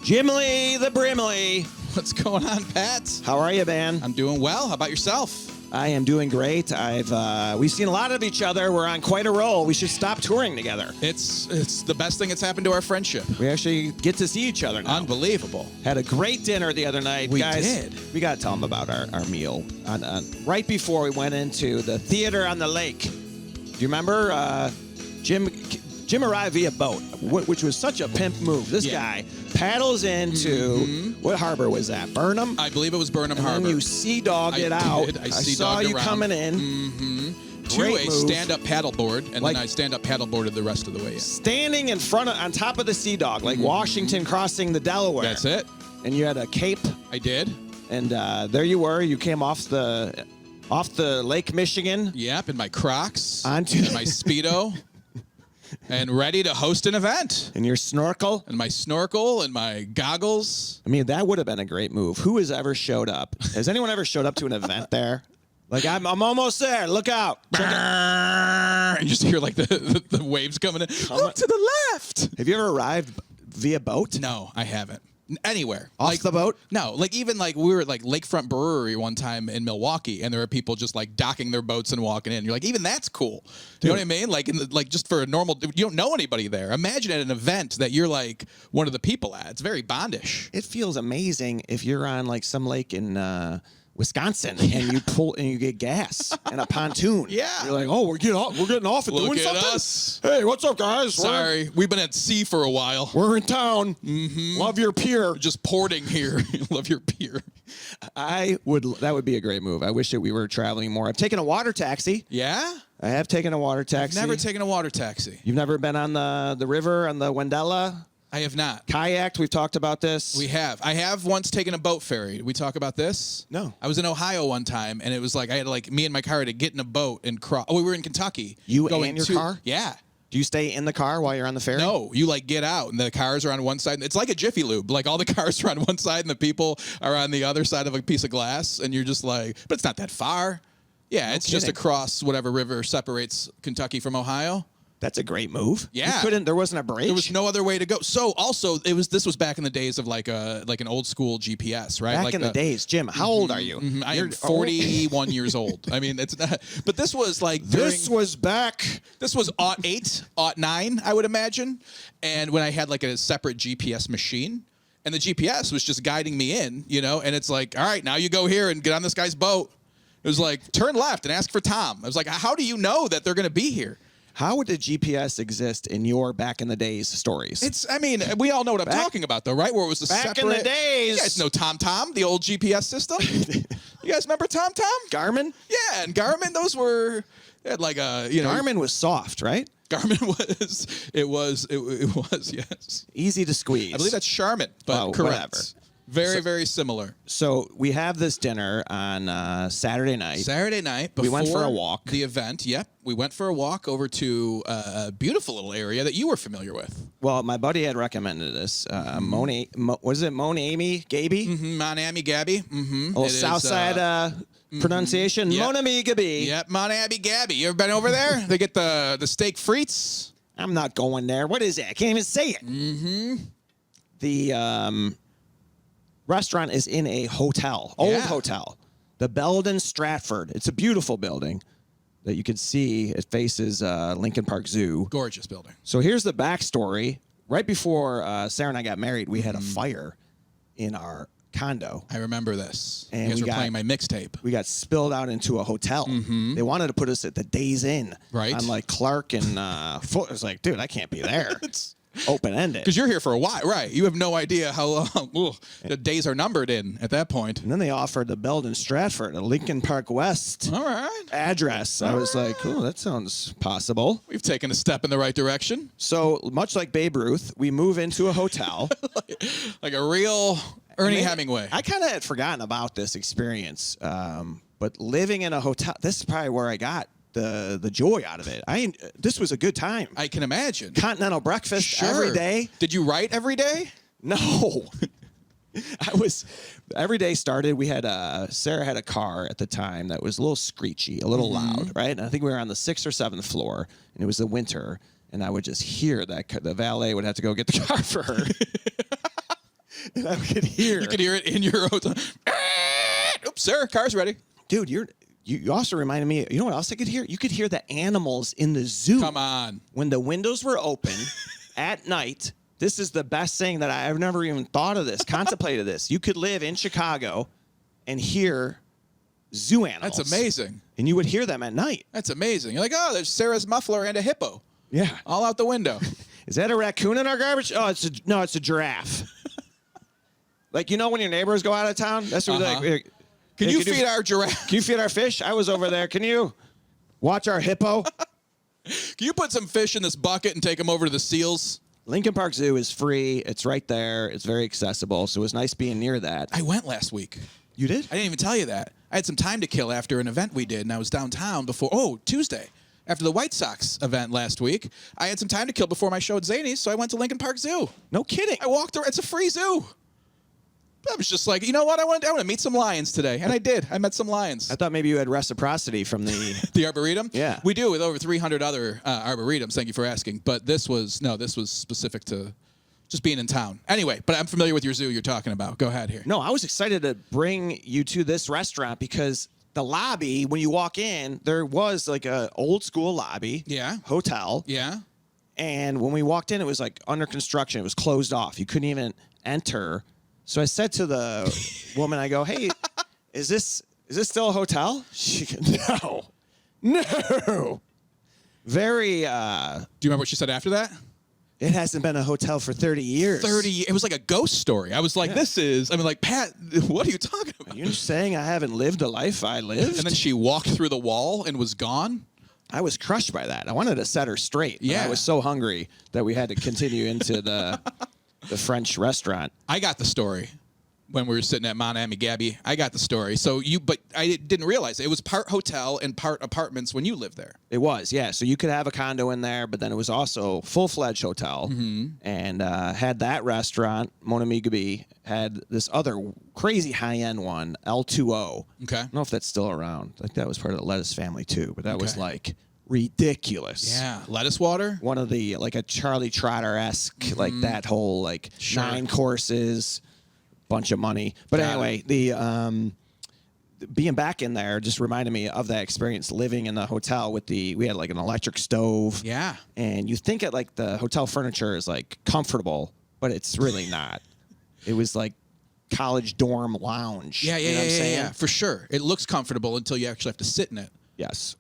Jimly the Brimley. What's going on, Pat? How are you, man? I'm doing well. How about yourself? I am doing great. We've seen a lot of each other. We're on quite a roll. We should stop touring together. It's the best thing that's happened to our friendship. We actually get to see each other now. Unbelievable. Had a great dinner the other night. We Guys, did. We got to tell them about our meal. Right before we went into the theater on the lake. Do you remember? Jim arrived via boat, which was such a pimp move. This guy paddles into, what harbor was that? Burnham? I believe it was Burnham and Harbor. then you sea-dogged it out. I saw you around. coming in. To Great a move. stand-up paddleboard, and then I stand-up paddleboarded the rest of the way in. Standing in front on top of the Sea Dog, like Washington crossing the Delaware. That's it. And you had a cape. I did. And there you were. You came off the Lake Michigan. Yep, in my Crocs. Onto my Speedo. And ready to host an event. And your snorkel. And my snorkel and my goggles. I mean, that would have been a great move. Who has ever showed up? Has anyone ever showed up to an event there? Like, I'm almost there. Look out. And you just hear like the waves coming in. Look to the left. Have you ever arrived via boat? No, I haven't. Anywhere. Off the boat? No, like even like we were at like Lakefront Brewery one time in Milwaukee, and there were people just like docking their boats and walking in. You're like, even that's cool. Do you know what I mean? Like like just for a normal, you don't know anybody there. Imagine at an event that you're like one of the people at. It's very Bondish. It feels amazing if you're on like some lake in Wisconsin and you pull and you get gas and a pontoon. Yeah. You're like, oh, we're getting off and Look doing at something. us. Hey, what's up, guys? Sorry, we've been at sea for a while. We're in town. Love your pier. Just porting here. Love your pier. That would be a great move. I wish that we were traveling more. I've taken a water taxi. Yeah? I have taken a water taxi. I've never taken a water taxi. You've never been on the river on the Wendella? I have not. Kayaked. We've talked about this. We have. I have once taken a boat ferry. Did we talk about this? No. I was in Ohio one time, and it was like I had like me and my car had to get in a boat and cross. Oh, we were in Kentucky. You and your car? Yeah. Do you stay in the car while you're on the ferry? No, you like get out, and the cars are on one side. It's like a Jiffy Lube. Like all the cars are on one side, and the people are on the other side of a piece of glass, and you're just like, but it's not that far. Yeah, it's just across whatever river separates Kentucky from Ohio. That's a great move. Yeah. There wasn't a bridge? There was no other way to go. So also this was back in the days of like an old school GPS, right? Back like in the days. Jim, how old are you? I am 41 years old. I mean, it's not, but this was like This was 08, 09, I would imagine. And when I had like a separate GPS machine, and the GPS was just guiding me in, and it's like, all right, now you go here and get on this guy's boat. It was like, turn left and ask for Tom. I was like, how do you know that they're going to be here? How would the GPS exist in your back in the days stories? We all know what I'm talking about, though, right? Where it was back separate. in the days. You guys know TomTom, the old GPS system. You guys remember TomTom? Garmin? Yeah, and Garmin, those were they had like a Garmin was soft, right? Garmin was it was yes. Easy to squeeze. I believe that's Charmin, but correct. Whatever. Very similar. So we have this dinner on Saturday night. Before we went for a walk. The event, yep. We went for a walk over to a beautiful little area that you were familiar with. Well, my buddy had recommended this. Was it Monami Gaby? Monami Gabby. A little south side pronunciation. Yep. Monami Gaby. Yep, Monami Gabby. You ever been over there? They get the steak frites. I'm not going there. What is it? I can't even say it. The restaurant is in a hotel, old hotel, the Belden Stratford. It's a beautiful building that you can see. It faces Lincoln Park Zoo. Gorgeous building. So here's the backstory. Right before Sarah and I got married, we had a fire in our condo. I remember this. And you guys were playing my mixtape. We got spilled out into a hotel. They wanted to put us at the Days Inn. Right. On like Clark and Foot. I was like, dude, I can't be there. It's open-ended. Because you're here for a while, right? You have no idea how long the days are numbered in at that point. And then they offered the Belden Stratford, a Lincoln Park West address. I was like, oh, that sounds possible. We've taken a step in the right direction. So much like Babe Ruth, we move into a hotel. like a real Ernie Hemingway. I kind of had forgotten about this experience. But living in a hotel, this is probably where I got the joy out of it. This was a good time. I can imagine. Continental breakfast every day. Did you write every day? No. Every day started, we had Sarah had a car at the time that was a little screechy, a little loud, right? And I think we were on the 6th or 7th floor, and it was the winter, and I would just hear that the valet would have to go get the car for her. And I could hear. You could hear it in your hotel. Oops, sir, car's ready. Dude, you also reminded me, you know what else I could hear? You could hear the animals in the zoo. Come on. When the windows were open at night, this is the best thing that I've never even thought of this, contemplated this. You could live in Chicago and hear zoo animals. That's amazing. And you would hear them at night. That's amazing. You're like, oh, there's Sarah's muffler and a hippo. Yeah. All out the window. Is that a raccoon in our garbage? Oh, it's a giraffe. Like, you know when your neighbors go out of town? That's what like, Can you feed our giraffe? Can you feed our fish? I was over there. Can you watch our hippo? Can you put some fish in this bucket and take them over to the seals? Lincoln Park Zoo is free. It's right there. It's very accessible. So it was nice being near that. I went last week. You did? I didn't even tell you that. I had some time to kill after an event we did, and I was downtown Tuesday. After the White Sox event last week, I had some time to kill before my show at Zanies, so I went to Lincoln Park Zoo. No kidding. I walked around. It's a free zoo. I was just like, you know what? I want to meet some lions today. And I did. I met some lions. I thought maybe you had reciprocity from the... The Arboretum? Yeah. We do with over 300 other Arboretums. Thank you for asking. But this was specific to just being in town. Anyway, but I'm familiar with your zoo you're talking about. Go ahead here. No, I was excited to bring you to this restaurant because the lobby, when you walk in, there was like a old school lobby. Yeah. Hotel. Yeah. And when we walked in, it was like under construction. It was closed off. You couldn't even enter. So I said to the woman, I go, hey, is this still a hotel? She goes, no. Very. Do you remember what she said after that? It hasn't been a hotel for 30 years. 30. It was like a ghost story. I was like, Pat, what are you talking about? Are you saying I haven't lived a life I lived? And then she walked through the wall and was gone. I was crushed by that. I wanted to set her straight. Yeah. I was so hungry that we had to continue into the French restaurant. I got the story when we were sitting at Mount Gabby. I got the story. But I didn't realize it was part hotel and part apartments when you lived there. It was, yeah. So you could have a condo in there, but then it was also full-fledged hotel. Mm-hmm. And had that restaurant, Mon Ami Gabi, had this other crazy high-end one, L2O. Okay. I don't know if that's still around. Like that was part of the Lettuce family too, but that was like ridiculous. Yeah. Lettuce water? One of the, like a Charlie Trotter-esque, like that whole, like 9 courses, bunch of money. But anyway, the being back in there just reminded me of that experience living in the hotel with we had like an electric stove. Yeah. And you think it like the hotel furniture is like comfortable, but it's really not. It was like college dorm lounge. Yeah, you know what I'm saying? yeah. For sure. It looks comfortable until you actually have to sit in it. Yes.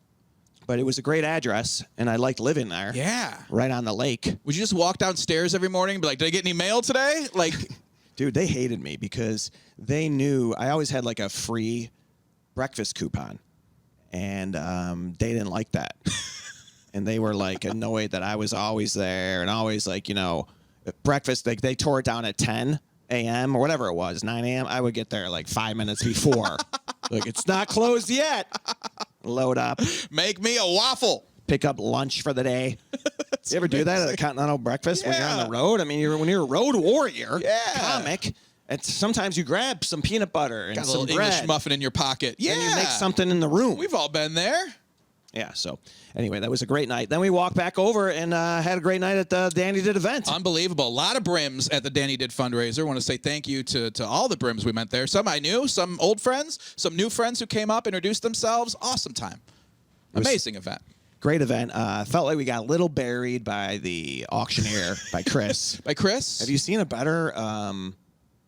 But it was a great address, and I liked living there. Yeah. Right on the lake. Would you just walk downstairs every morning and be like, did I get any mail today? Like, dude, they hated me because they knew I always had like a free breakfast coupon, and they didn't like that. And they were like annoyed that I was always there and always like, breakfast, like they tore it down at 10 a.m. or whatever it was, 9 a.m. I would get there like 5 minutes before. Like, it's not closed yet. Load up. Make me a waffle. Pick up lunch for the day. You ever do that at a continental breakfast when you're on the road? I mean, when you're a road warrior, comic, and sometimes you grab some peanut butter and got some a little bread. English muffin in your pocket. Yeah. And you make something in the room. We've all been there. Yeah, so anyway, that was a great night. Then we walked back over and had a great night at the Danny Did event. Unbelievable. A lot of brims at the Danny Did fundraiser. I want to say thank you to all the brims we met there. Some I knew, some old friends, some new friends who came up, introduced themselves. Awesome time. Amazing event. Great event. Felt like we got a little buried by the auctioneer, by Chris. By Chris? Have you seen a better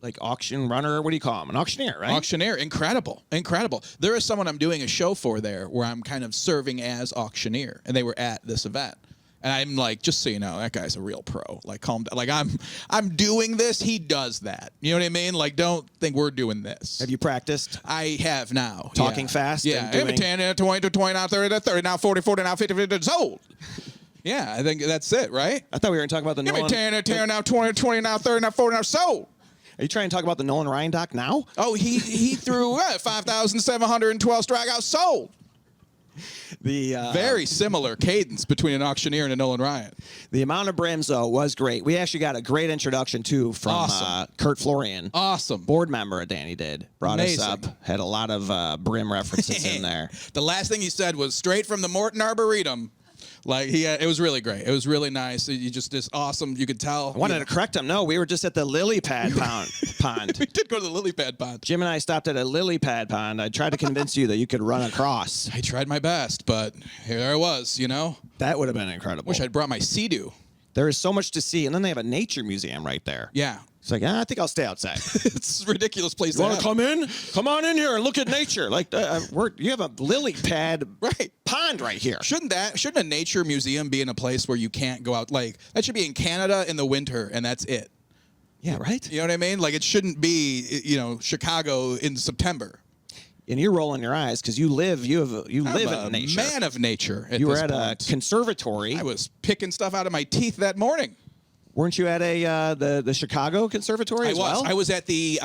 like auction runner? What do you call him? An auctioneer, right? Auctioneer. Incredible. Incredible. There is someone I'm doing a show for there where I'm kind of serving as auctioneer, and they were at this event. And I'm like, just so you know, that guy's a real pro. Like, calm down. Like, I'm doing this. He does that. You know what I mean? Like, don't think we're doing this. Have you practiced? I have now. Talking fast? Yeah. And doing... 10, 20, 20, now 30, 30, now 40, 40, now 50, 50, sold. Yeah, I think that's it, right? I thought we were going to talk about the Give Nolan... me 10, now 20, 20, now 30, now 40, now sold. Are you trying to talk about the Nolan Ryan doc now? Oh, he threw 5,712 strikeouts sold. The very similar cadence between an auctioneer and a Nolan Ryan. The amount of brims, though, was great. We actually got a great introduction, too, from Kurt Florian. Awesome. Board member at Danny Did. Brought Amazing. us up. Had a lot of brim references in there. The last thing he said was straight from the Morton Arboretum. Like it was really great. It was really nice. You just awesome. You could tell. I wanted to correct him. No, we were just at the lily pad pond. We did go to the lily pad pond. Jim and I stopped at a lily pad pond. I tried to convince you that you could run across. I tried my best, but here I was, That would have been incredible. Wish I'd brought my Sea-Doo. There is so much to see, and then they have a nature museum right there. Yeah. It's like, I think I'll stay outside. It's a ridiculous place You to want have. to come in? Come on in here and look at nature. Like, you have a lily pad pond right here. Shouldn't a nature museum be in a place where you can't go out? Like, that should be in Canada in the winter, and that's it. Yeah, right? You know what I mean? Like, it shouldn't be, Chicago in September. And you're rolling your eyes because you live in nature. Man of nature. You were at a conservatory. I was picking stuff out of my teeth that morning. Weren't you at the Chicago Conservatory as well? I was at the...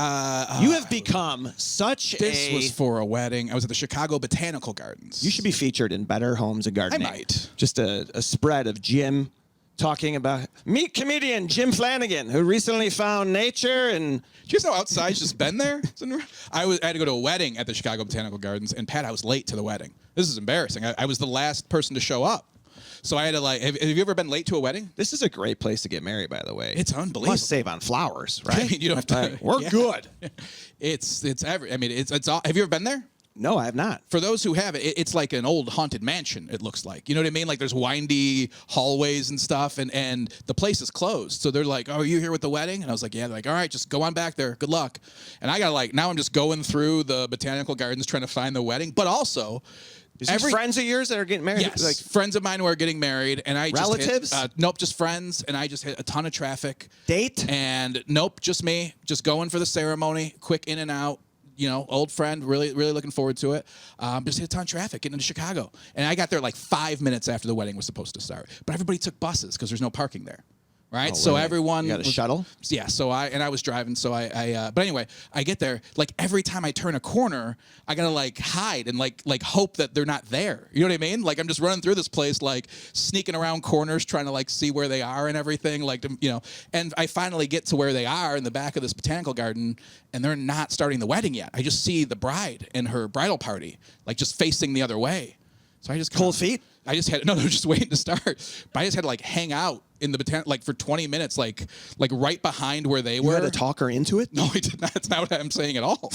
you have become such This was for a wedding. I was at the Chicago Botanical Gardens. You should be featured in Better Homes and Gardening. I might. Just a spread of Jim talking about... Meet comedian Jim Flannigan, who recently found nature and... Do you guys know outside's just been there? I had to go to a wedding at the Chicago Botanical Gardens, and Pat, I was late to the wedding. This is embarrassing. I was the last person to show up. So I had to have you ever been late to a wedding? This is a great place to get married, by the way. It's unbelievable. Must save on flowers, right? I mean, you don't have to. We're good. It's all. Have you ever been there? No, I have not. For those who have it's like an old haunted mansion, it looks like. You know what I mean? Like there's windy hallways and stuff, and the place is closed. So they're like, oh, are you here with the wedding? And I was like, yeah. They're like, all right, just go on back there. Good luck. And I got now I'm just going through the botanical gardens trying to find the wedding, but also... Is these friends of yours that are getting married? Yes, friends of mine who are getting married, and I relatives? Just hit, nope, just friends, and I just hit a ton of traffic. Date? And nope, just me, just going for the ceremony, quick in and out. Old friend, really, really looking forward to it. Just hit a ton of traffic getting into Chicago, and I got there like 5 minutes after the wedding was supposed to start. But everybody took buses because there's no parking there. Right, so everyone you got a shuttle. Yeah, so I was driving. So but anyway, I get there. Like every time I turn a corner, I gotta hide and like hope that they're not there. You know what I mean? Like I'm just running through this place, like sneaking around corners, trying to see where they are and everything. And I finally get to where they are in the back of this botanical garden, and they're not starting the wedding yet. I just see the bride and her bridal party, just facing the other way. So I just cold feet. I just had they're just waiting to start. But I just had to hang out in the for 20 minutes, like right behind where they were. You had to talk her into it? No, I did not. That's not what I'm saying at all.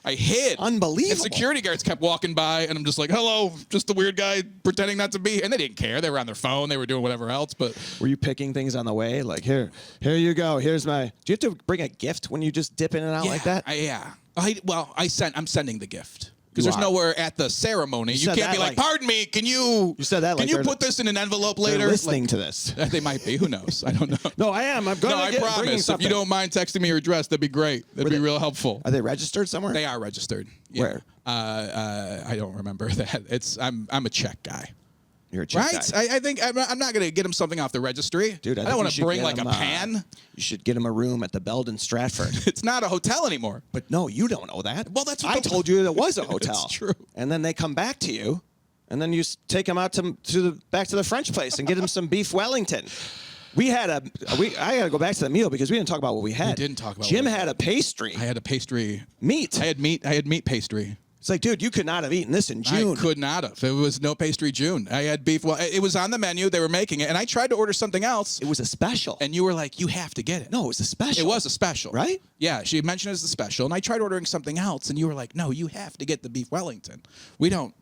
I hid. Unbelievable. And security guards kept walking by, and I'm just like, hello, just the weird guy pretending not to be. And they didn't care. They were on their phone. They were doing whatever else. But were you picking things on the way? Like, here you go. Here's my... Do you have to bring a gift when you just dip in and out like that? I'm sending the gift. Because there's nowhere at the ceremony. You can't be like, pardon me, can you... You said that Can you put this in an envelope later? They're listening to this. They might be. Who knows? I don't know. No, I am. I'm going to I promise. If you don't mind texting me your address, that'd be great. That'd be real helpful. Are they registered somewhere? They are registered. Yeah. Where? I don't remember that. I'm a check guy. You're a check guy. I think I'm not going to get him something off the registry. Dude, I don't want to bring a pan. You should get him a room at the Belden Stratford. It's not a hotel anymore. But no, you don't know that. Well, that's what I told you it was a hotel. It's true. And then they come back to you, and then you take them out back to the French place and get him some beef Wellington. I got to go back to the meal because we didn't talk about what we had. We didn't talk about Jim had a pastry. I had a pastry. Meat. I had meat pastry. It's like, dude, you could not have eaten this in June. I could not have. It was no pastry June. I had beef. Well, it was on the menu. They were making it. And I tried to order something else. It was a special. And you were like, you have to get it. No, it was a special. It was a special. Right? Yeah, she mentioned it as a special. And I tried ordering something else. And you were like, no, you have to get the beef Wellington. We don't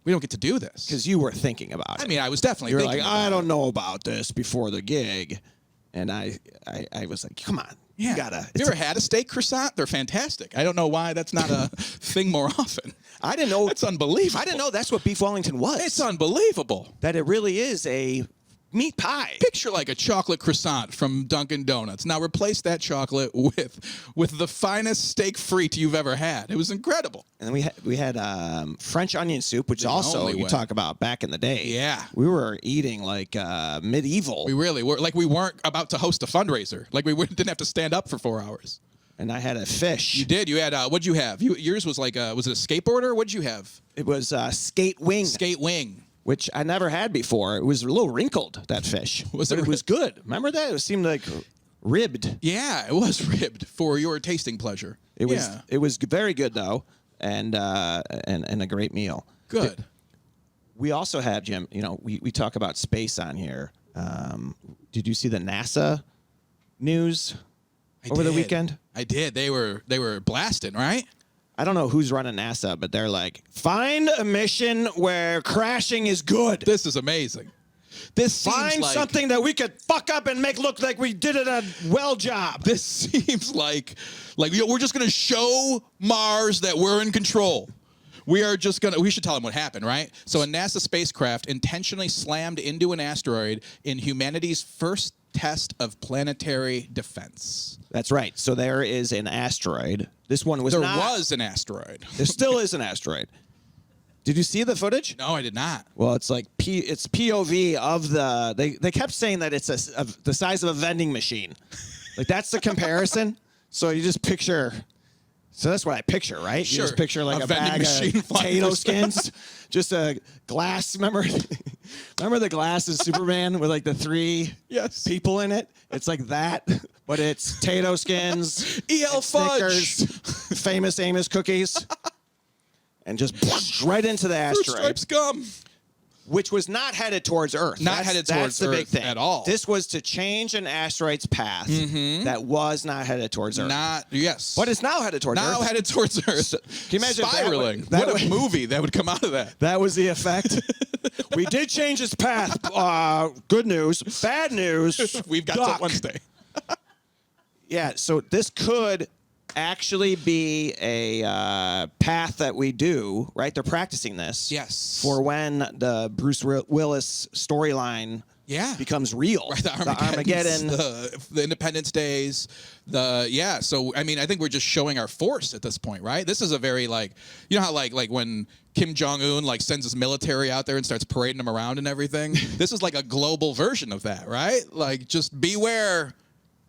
get to do this. Because you were thinking about it. I mean, I was definitely you were thinking like, I don't know about this before the gig. And I was like, come on. Yeah. You ever had a steak croissant? They're fantastic. I don't know why that's not a thing more often. I didn't know. That's unbelievable. I didn't know that's what beef Wellington was. It's unbelievable. That it really is a meat pie. Picture like a chocolate croissant from Dunkin' Donuts. Now replace that chocolate with the finest steak frite you've ever had. It was incredible. And we had French onion soup, which also you talk about back in the day. Yeah. We were eating like medieval. We really were. Like we weren't about to host a fundraiser. Like we didn't have to stand up for 4 hours. And I had a fish. You did. You had, what'd you have? Yours was like, was it a skateboarder? What'd you have? It was skate wing. Skate wing. Which I never had before. It was a little wrinkled, that fish. It was good. Remember that? It seemed like ribbed. Yeah, it was ribbed for your tasting pleasure. It was very good though, and a great meal. Good. We also have, Jim, we talk about space on here. Did you see the NASA news over the weekend? I did. They were blasting, right? I don't know who's running NASA, but they're like, find a mission where crashing is good. This is amazing. This seems Find like something that we could fuck up and make look like we did it a well job. This seems like we're just gonna show Mars that we're in control. We should tell them what happened, right? So a NASA spacecraft intentionally slammed into an asteroid in humanity's first test of planetary defense. That's right. So there is an asteroid. This one was There was an asteroid. There still is an asteroid. Did you see the footage? No, I did not. Well, it's like it's POV of the. They kept saying that it's the size of a vending machine. Like that's the comparison. So you just picture. So that's what I picture, right? Sure. You just picture like a vending bag machine of potato skins, just a glass. Remember the glass is Superman with like the 3 people in it? It's like that, but it's potato skins, E.L. Fudge, Snickers, Famous Amos cookies, and just right into the Fruit asteroid. Stripes gum. Which was not headed towards Earth. That's the big thing at all. This was to change an asteroid's path that was not headed towards Earth. But it's now headed towards Earth. Now headed towards Earth. So, can you imagine spiraling? What a movie that would come out of that. That was the effect. We did change its path. Good news. Bad news. We've got till Wednesday. Yeah, so this could actually be a path that we do, right? They're practicing this. Yes. For when the Bruce Willis storyline becomes real. Right, the Armageddon. The Independence Days. So, I mean, I think we're just showing our force at this point, right? This is a very, you know how, like when Kim Jong-un, sends his military out there and starts parading them around and everything? This is like a global version of that, right? Like, just beware.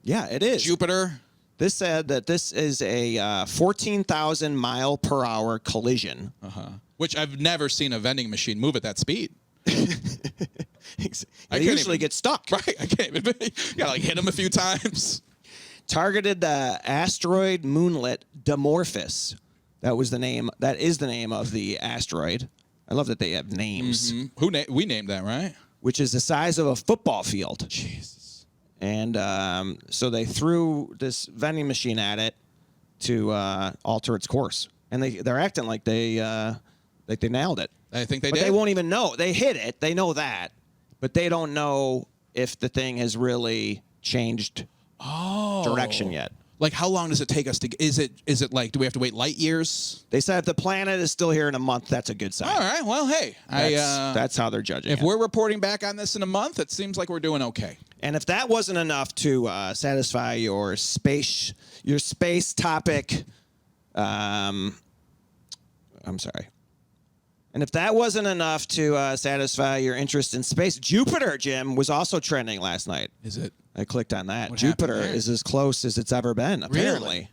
Yeah, it is. Jupiter. This said that this is a 14,000 mile per hour collision. Which I've never seen a vending machine move at that speed. They usually get stuck. Right, I can't even. You gotta hit them a few times. Targeted the asteroid moonlet Dimorphos. That is the name of the asteroid. I love that they have names. Mm-hmm. We named that, right? Which is the size of a football field. Jesus. And so they threw this vending machine at it to alter its course, and they're acting like they nailed it. I think they did. But they won't even know. They hit it. They know that, but they don't know if the thing has really changed direction yet. Like, how long does it take us to? Is it like? Do we have to wait light years? They said if the planet is still here in a month, that's a good sign. All right. Well, hey, that's how they're judging. If we're reporting back on this in a month, it seems like we're doing okay. And if that wasn't enough to satisfy your space topic, I'm sorry. And if that wasn't enough to satisfy your interest in space, Jupiter, Jim, was also trending last night. Is it? I clicked on that. What Jupiter happened there? is as close as it's ever been, apparently. Really?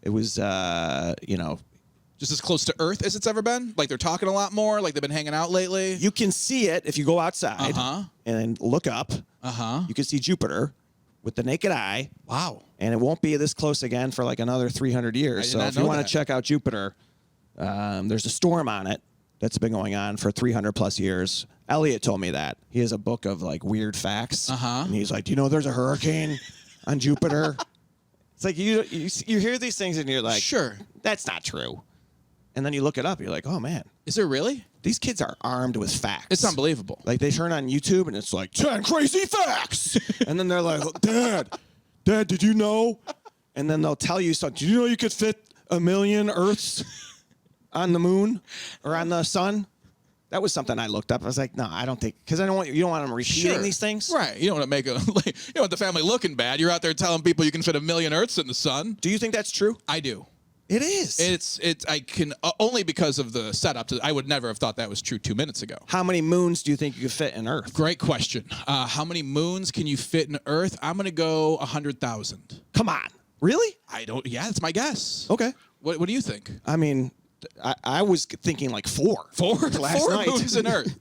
It was, just as close to Earth as it's ever been? Like they're talking a lot more? Like they've been hanging out lately? You can see it if you go outside and look up. You can see Jupiter with the naked eye. Wow. And it won't be this close again for like another 300 years. So if you want to check out Jupiter, there's a storm on it that's been going on for 300 plus years. Elliot told me that. He has a book of like weird facts. And he's like, do you know there's a hurricane on Jupiter? It's like you hear these things and you're like, sure, that's not true. And then you look it up, you're like, oh man. Is there really? These kids are armed with facts. It's unbelievable. Like they turn on YouTube and it's like 10 crazy facts. And then they're like, Dad, did you know? And then they'll tell you something. Did you know you could fit 1 million Earths on the moon or on the sun? That was something I looked up. I was like, no, I don't think, because you don't want them repeating these things. Right. You don't want to make you don't want the family looking bad. You're out there telling people you can fit 1 million Earths in the sun. Do you think that's true? I do. It is. I can only because of the setup. I would never have thought that was true 2 minutes ago. How many moons do you think you could fit in Earth? Great question. How many moons can you fit in Earth? I'm going to go 100,000. Come on. Really? Yeah, that's my guess. Okay. What do you think? I mean, I was thinking like 4. 4? Last night. 4 moons in Earth.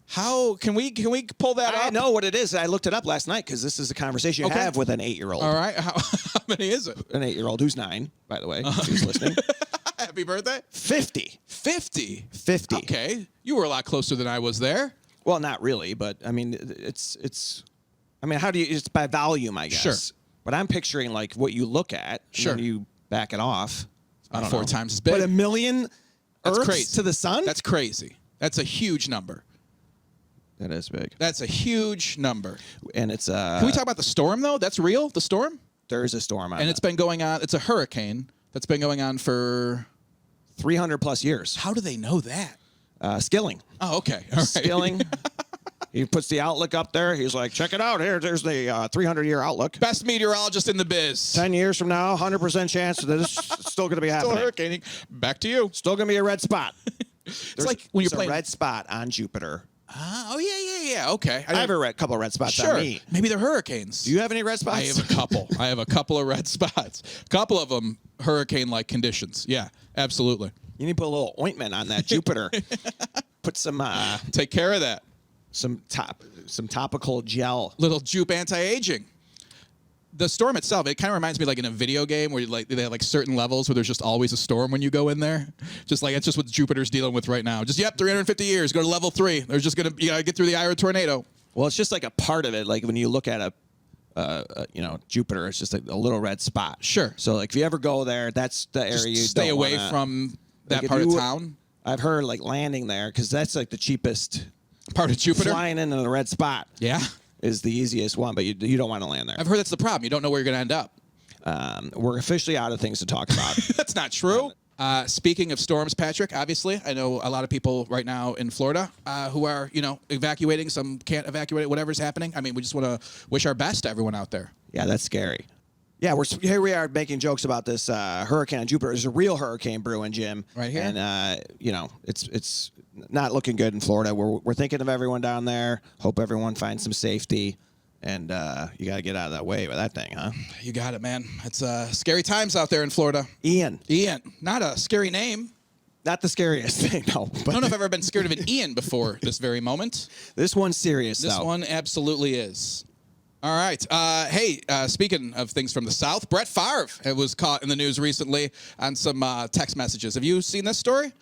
How can we pull that up? I know what it is. I looked it up last night because this is a conversation you have with an 8-year-old. All right. How many is it? An 8-year-old who's 9, by the way, if he's listening. Happy birthday. 50. 50. 50. Okay. You were a lot closer than I was there. Well, not really, but I mean, it's. I mean, how do you? It's by volume, I guess. Sure. But I'm picturing like what you look at, Sure. and then you back it off. I don't 4 know. times as big. But 1 million That's Earths crazy. to the sun? That's crazy. That's a huge number. That is big. That's a huge number. And it's Can we talk about the storm, though? That's real? The storm? there is a storm on And it. it's been going on. It's a hurricane that's been going on for... 300 plus years. How do they know that? Skilling. Oh, okay. All right. Skilling. He puts the outlook up there. He's like, check it out. There's the 300-year outlook. Best meteorologist in the biz. 10 years from now, 100% chance that this is still going to be Still happening. hurricaning. Back to you. Still going to be a red spot. There's like when you're a playing- red spot on Jupiter. Oh, yeah. Okay. I have a couple of red spots Sure. on me. Maybe they're hurricanes. Do you have any red spots? I have a couple. I have a couple of red spots. A couple of them hurricane-like conditions. Yeah, absolutely. You need to put a little ointment on that Jupiter. Put some Take care of that. some topical gel. Little Jupe anti-aging. The storm itself, it kind of reminds me like in a video game where they have like certain levels where there's just always a storm when you go in there. Just like it's just what Jupiter's dealing with right now. Just 350 years, go to level 3. There's just you gotta get through the eye of a tornado. Well, it's just like a part of it. Like when you look at Jupiter, it's just like a little red spot. Sure. So like if you ever go there, that's the area Just you stay don't away wanna- from that like, if part of you- town. I've heard like landing there because that's like the cheapest. Part of Jupiter. Flying into the red spot Yeah. is the easiest one, but you don't want to land there. I've heard that's the problem. You don't know where you're gonna end up. We're officially out of things to talk about. That's not true. Speaking of storms, Patrick, obviously, I know a lot of people right now in Florida who are, evacuating. Some can't evacuate, whatever's happening. I mean, we just want to wish our best to everyone out there. Yeah, that's scary. Yeah, here we are making jokes about this hurricane on Jupiter. There's a real hurricane brewing, Jim. Right here? And, it's not looking good in Florida. We're thinking of everyone down there. Hope everyone finds some safety. And you got to get out of that way with that thing, huh? You got it, man. It's scary times out there in Florida. Ian. Not a scary name. Not the scariest thing, no. But I don't know if I've ever been scared of an Ian before this very moment. this one's serious, This though. one absolutely is. All right. Speaking of things from the South, Brett Favre was caught in the news recently on some text messages. Have you seen this story?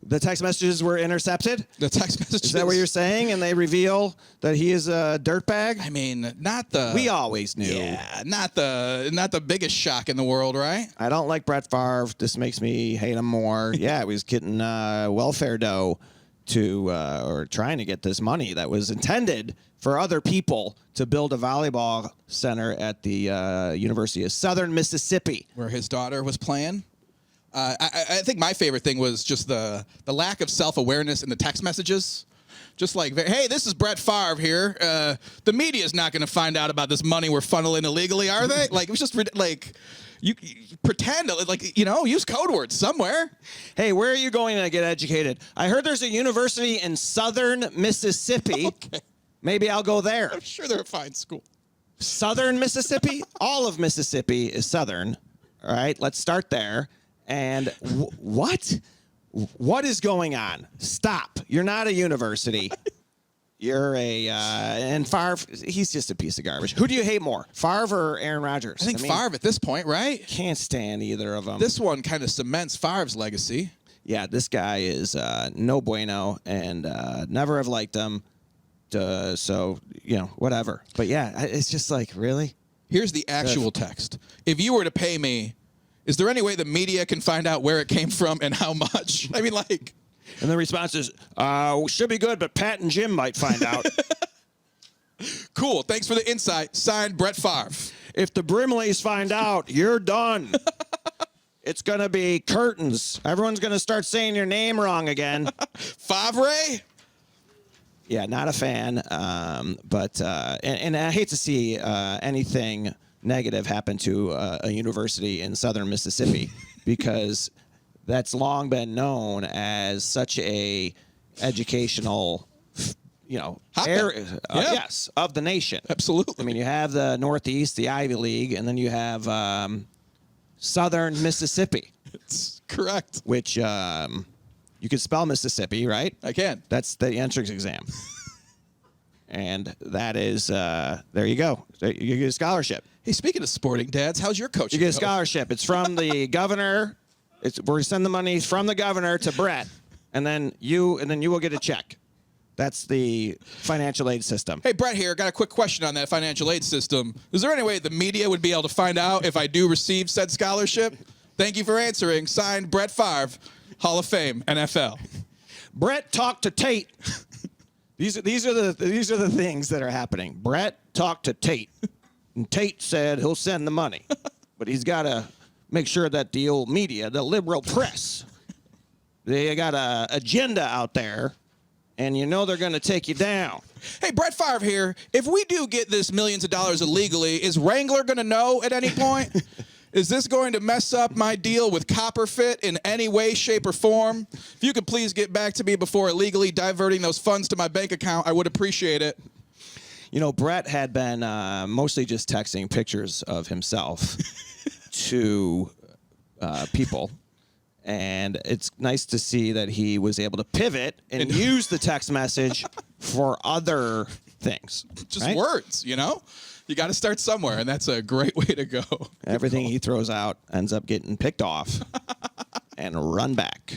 The text messages were intercepted? The text messages. Is that what you're saying? And they reveal that he is a dirtbag? I mean, not the. We always knew. Yeah, not the biggest shock in the world, right? I don't like Brett Favre. This makes me hate him more. Yeah, he was getting welfare dough or trying to get this money that was intended for other people to build a volleyball center at the University of Southern Mississippi. Where his daughter was playing. I think my favorite thing was just the lack of self-awareness in the text messages. Just like, hey, this is Brett Favre here. The media's not going to find out about this money we're funneling illegally, are they? Like, it was just like, you pretend, like, use code words somewhere. Hey, where are you going to get educated? I heard there's a university in Southern Mississippi. Okay. Maybe I'll go there. I'm sure they're a fine school. Southern Mississippi? All of Mississippi is Southern. All right, let's start there. And what? What is going on? Stop. You're not a university. You're and Favre, he's just a piece of garbage. Who do you hate more, Favre or Aaron Rodgers? I think Favre at this point, right? Can't stand either of them. This one kind of cements Favre's legacy. Yeah, this guy is no bueno and never have liked him. So, whatever. But yeah, it's just like, really? Here's the actual text. If you were to pay me, is there any way the media can find out where it came from and how much? I mean, like... And the response is, should be good, but Pat and Jim might find out. Cool. Thanks for the insight. Signed, Brett Favre. If the Brimleys find out, you're done. It's going to be curtains. Everyone's going to start saying your name wrong again. Favre? Yeah, not a fan. But I hate to see anything negative happen to a university in Southern Mississippi because that's long been known as such a educational, area, yes, of the nation. Absolutely. I mean, you have the Northeast, the Ivy League, and then you have Southern Mississippi. It's correct. Which you can spell Mississippi, right? I can. That's the entrance exam. And that is, there you go. You get a scholarship. Hey, speaking of sporting dads, how's your coaching? You get a scholarship. It's from the governor. We're going to send the money from the governor to Brett, and then you will get a check. That's the financial aid system. Hey, Brett here. Got a quick question on that financial aid system. Is there any way the media would be able to find out if I do receive said scholarship? Thank you for answering. Signed, Brett Favre, Hall of Fame, NFL. Brett talked to Tate. These are the things that are happening. Brett talked to Tate, and Tate said he'll send the money, but he's got to make sure that the old media, the liberal press, they got a agenda out there. And you know they're going to take you down. Hey, Brett Favre here. If we do get this millions of dollars illegally, is Wrangler going to know at any point? Is this going to mess up my deal with Copperfit in any way, shape, or form? If you could please get back to me before illegally diverting those funds to my bank account, I would appreciate it. You know, Brett had been mostly just texting pictures of himself to people. And it's nice to see that he was able to pivot and use the text message for other things. Just right? words, you know? You got to start somewhere, and that's a great way to go. Everything he throws out ends up getting picked off and run back.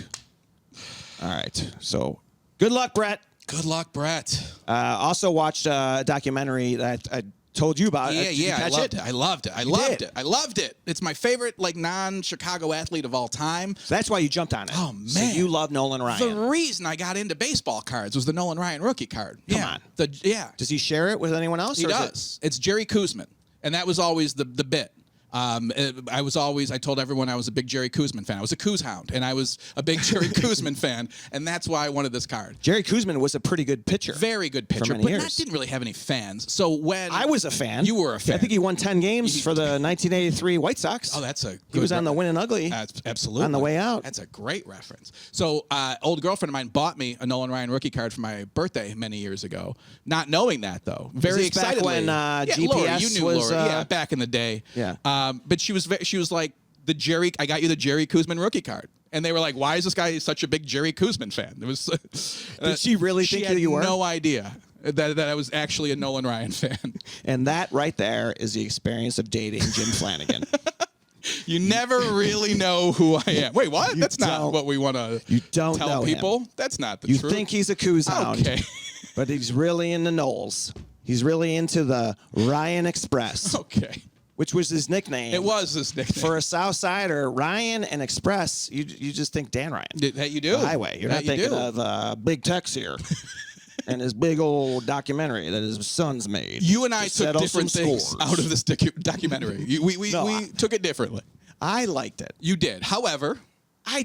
All right. So good luck, Brett. Good luck, Brett. Also watched a documentary that I told you about. I loved it. It's my favorite, like, non-Chicago athlete of all time. So that's why you jumped on it. Oh, man. So you love Nolan Ryan. The reason I got into baseball cards was the Nolan Ryan rookie card. Come on. Does he share it with anyone else? He does. It's Jerry Kuzman, and that was always the bit. I told everyone I was a big Jerry Kuzman fan. I was a Kuz hound, and I was a big Jerry Kuzman fan, and that's why I wanted this card. Jerry Kuzman was a pretty good pitcher. Very good pitcher, but not didn't really have any fans. So when I was a fan. You were a fan. I think he won 10 games for the 1983 White Sox. Oh, that's a good He was on the Win and Ugly. Absolutely. On the way out. That's a great reference. So old girlfriend of mine bought me a Nolan Ryan rookie card for my birthday many years ago, not knowing that, though. Very excited. Back when GPS Lori, you knew was... Lori. Back in the day. Yeah. But she was like, I got you the Jerry Kuzman rookie card. And they were like, why is this guy such a big Jerry Kuzman fan? It was. Did she really think that you were? No idea that I was actually a Nolan Ryan fan. And that right there is the experience of dating Jim Flannigan. You never really know who I am. Wait, what? That's not what we want to tell people. Him. That's not the truth. You think he's a Coos hound. Okay. But he's really into Knowles. He's really into the Ryan Express. Okay. Which was his nickname. It was his nickname. For a South Sider, Ryan and Express, you just think Dan Ryan. That you do. The highway. You're not thinking of Big Tex here. And his big old documentary that his son's made. You and I took different things out of this documentary. We took it differently. I liked it. You did. However, I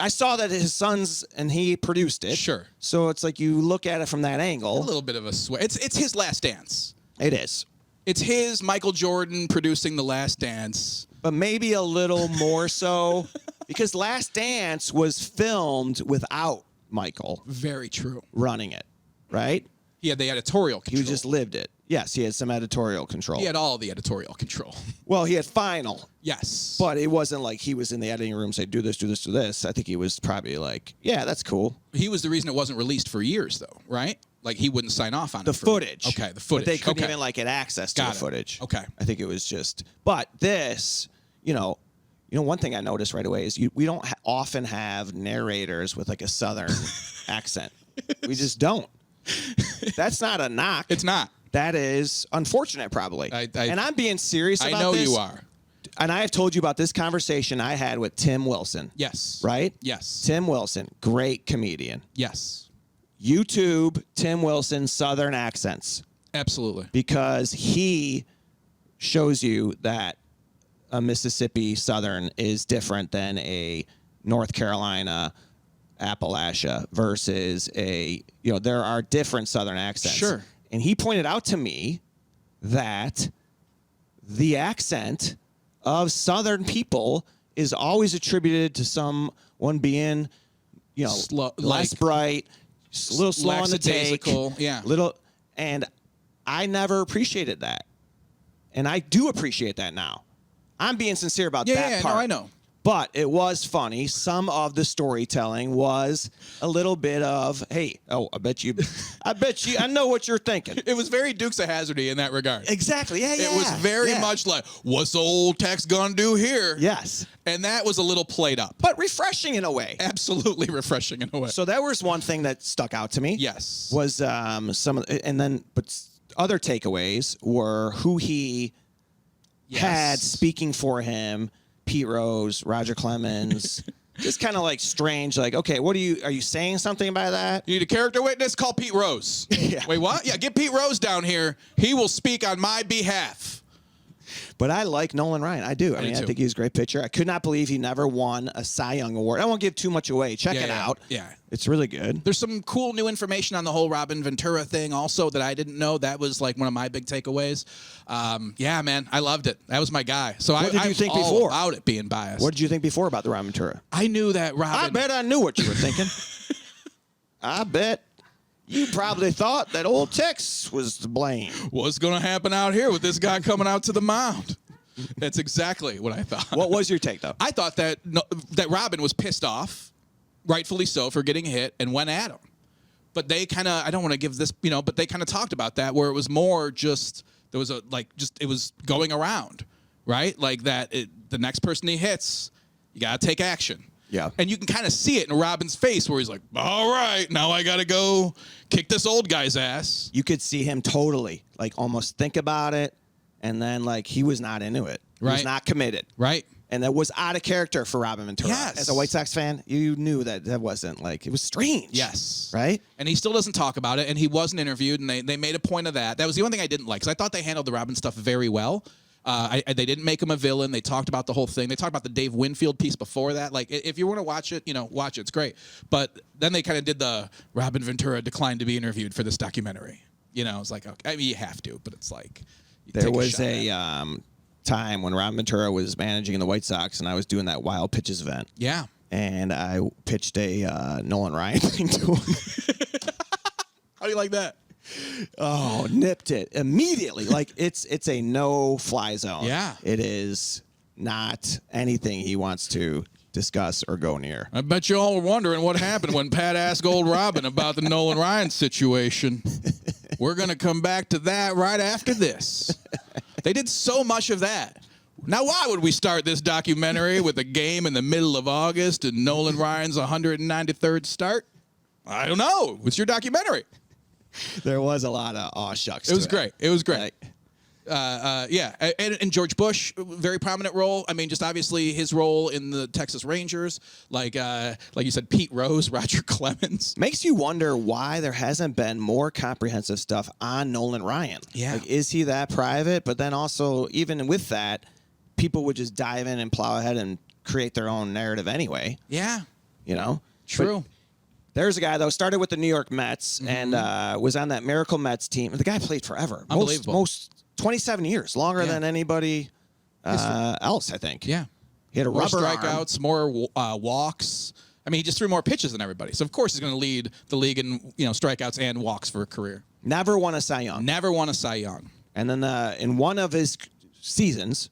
saw that his son's and he produced it. Sure. So it's like you look at it from that angle. A little bit of a sweat. It's his Last Dance. It is. It's his Michael Jordan producing The Last Dance. But maybe a little more so because Last Dance was filmed without Michael. Very true. Running it, right? He had the editorial control. He just lived it. Yes, he had some editorial control. He had all the editorial control. Well, he had final. Yes. But it wasn't like he was in the editing room saying, do this, do this, do this. I think he was probably like, yeah, that's cool. He was the reason it wasn't released for years, though, right? Like, he wouldn't sign off on the footage. Okay, the footage. But they couldn't even, like, get access to the footage. Okay. I think it was just... But this, you know, one thing I noticed right away is we don't often have narrators with, like, a Southern accent. We just don't. That's not a knock. It's not. That is unfortunate, probably. And I'm being serious about this. I know you are. And I have told you about this conversation I had with Tim Wilson. Yes. Right? Yes. Tim Wilson, great comedian. Yes. YouTube Tim Wilson Southern accents. Absolutely. Because he shows you that a Mississippi Southern is different than a North Carolina Appalachia versus there are different Southern accents. Sure. And he pointed out to me that the accent of Southern people is always attributed to someone being, less bright, a little slow on the take, and I never appreciated that, and I do appreciate that now. I'm being sincere about that part. No, I know. But it was funny. Some of the storytelling was a little bit of, hey, I bet you, I know what you're thinking. It was very Dukes of Hazzard-y in that regard. Exactly. Yeah. It was very much like, what's old Tex gonna do here? Yes. And that was a little played up. But refreshing in a way. Absolutely refreshing in a way. So that was one thing that stuck out to me. Yes. Was some of, but other takeaways were who he had speaking for him. Pete Rose, Roger Clemens, just kind of like strange. Like, okay, are you saying something by that? You need a character witness? Call Pete Rose. Yeah. Wait, what? Yeah, get Pete Rose down here. He will speak on my behalf. But I like Nolan Ryan. I do. I mean, I think he's a great pitcher. I could not believe he never won a Cy Young Award. I won't give too much away. Check it out. Yeah. It's really good. There's some cool new information on the whole Robin Ventura thing also that I didn't know. That was like one of my big takeaways. Yeah, man, I loved it. That was my guy. So what did you think all before? About it being biased. What did you think before about the Robin Ventura? I knew that Robin. I bet I knew what you were thinking. I bet you probably thought that old Tex was to blame. What's going to happen out here with this guy coming out to the mound? That's exactly what I thought. What was your take, though? I thought that Robin was pissed off, rightfully so, for getting hit and went at him. But they kind of, I don't want to give this, but they kind of talked about that where it was more just, there was it was going around, right? Like that, the next person he hits, you got to take action. Yeah. And you can kind of see it in Robin's face where he's like, all right, now I got to go kick this old guy's ass. You could see him totally, like, almost think about it. And then, like, he was not into it. He was not committed. Right. And that was out of character for Robin Ventura. Yes. As a White Sox fan, you knew that wasn't, like, it was strange. Yes. Right? And he still doesn't talk about it, and he wasn't interviewed, and they made a point of that. That was the only thing I didn't like, because I thought they handled the Robin stuff very well. They didn't make him a villain. They talked about the whole thing. They talked about the Dave Winfield piece before that. Like, if you want to watch it, watch it. It's great. But then they kind of did the Robin Ventura declined to be interviewed for this documentary. It's like, okay, I mean, you have to, but it's like... There was a time when Robin Ventura was managing the White Sox, and I was doing that wild pitches event. Yeah. And I pitched a Nolan Ryan thing to him. How do you like that? Oh, nipped it immediately. Like, it's a no-fly zone. Yeah. It is not anything he wants to discuss or go near. I bet you all were wondering what happened when Pat asked old Robin about the Nolan Ryan situation. We're going to come back to that right after this. They did so much of that. Now, why would we start this documentary with a game in the middle of August and Nolan Ryan's 193rd start? I don't know. It's your documentary. There was a lot of shucks. It was great. It was great. Like, yeah, and George Bush, very prominent role. I mean, just obviously his role in the Texas Rangers, like you said, Pete Rose, Roger Clemens. Makes you wonder why there hasn't been more comprehensive stuff on Nolan Ryan. Yeah. Like, is he that private? But then also, even with that, people would just dive in and plow ahead and create their own narrative anyway. Yeah. But True. there's a guy, though, started with the New York Mets and was on that Miracle Mets team. The guy played forever. Unbelievable. Most 27 years, longer than anybody else, I think. Yeah. He had a more rubber strikeouts, arm. more walks. I mean, he just threw more pitches than everybody. So, of course, he's going to lead the league in strikeouts and walks for a career. Never won a Cy Young. Never won a Cy Young. And then in one of his seasons,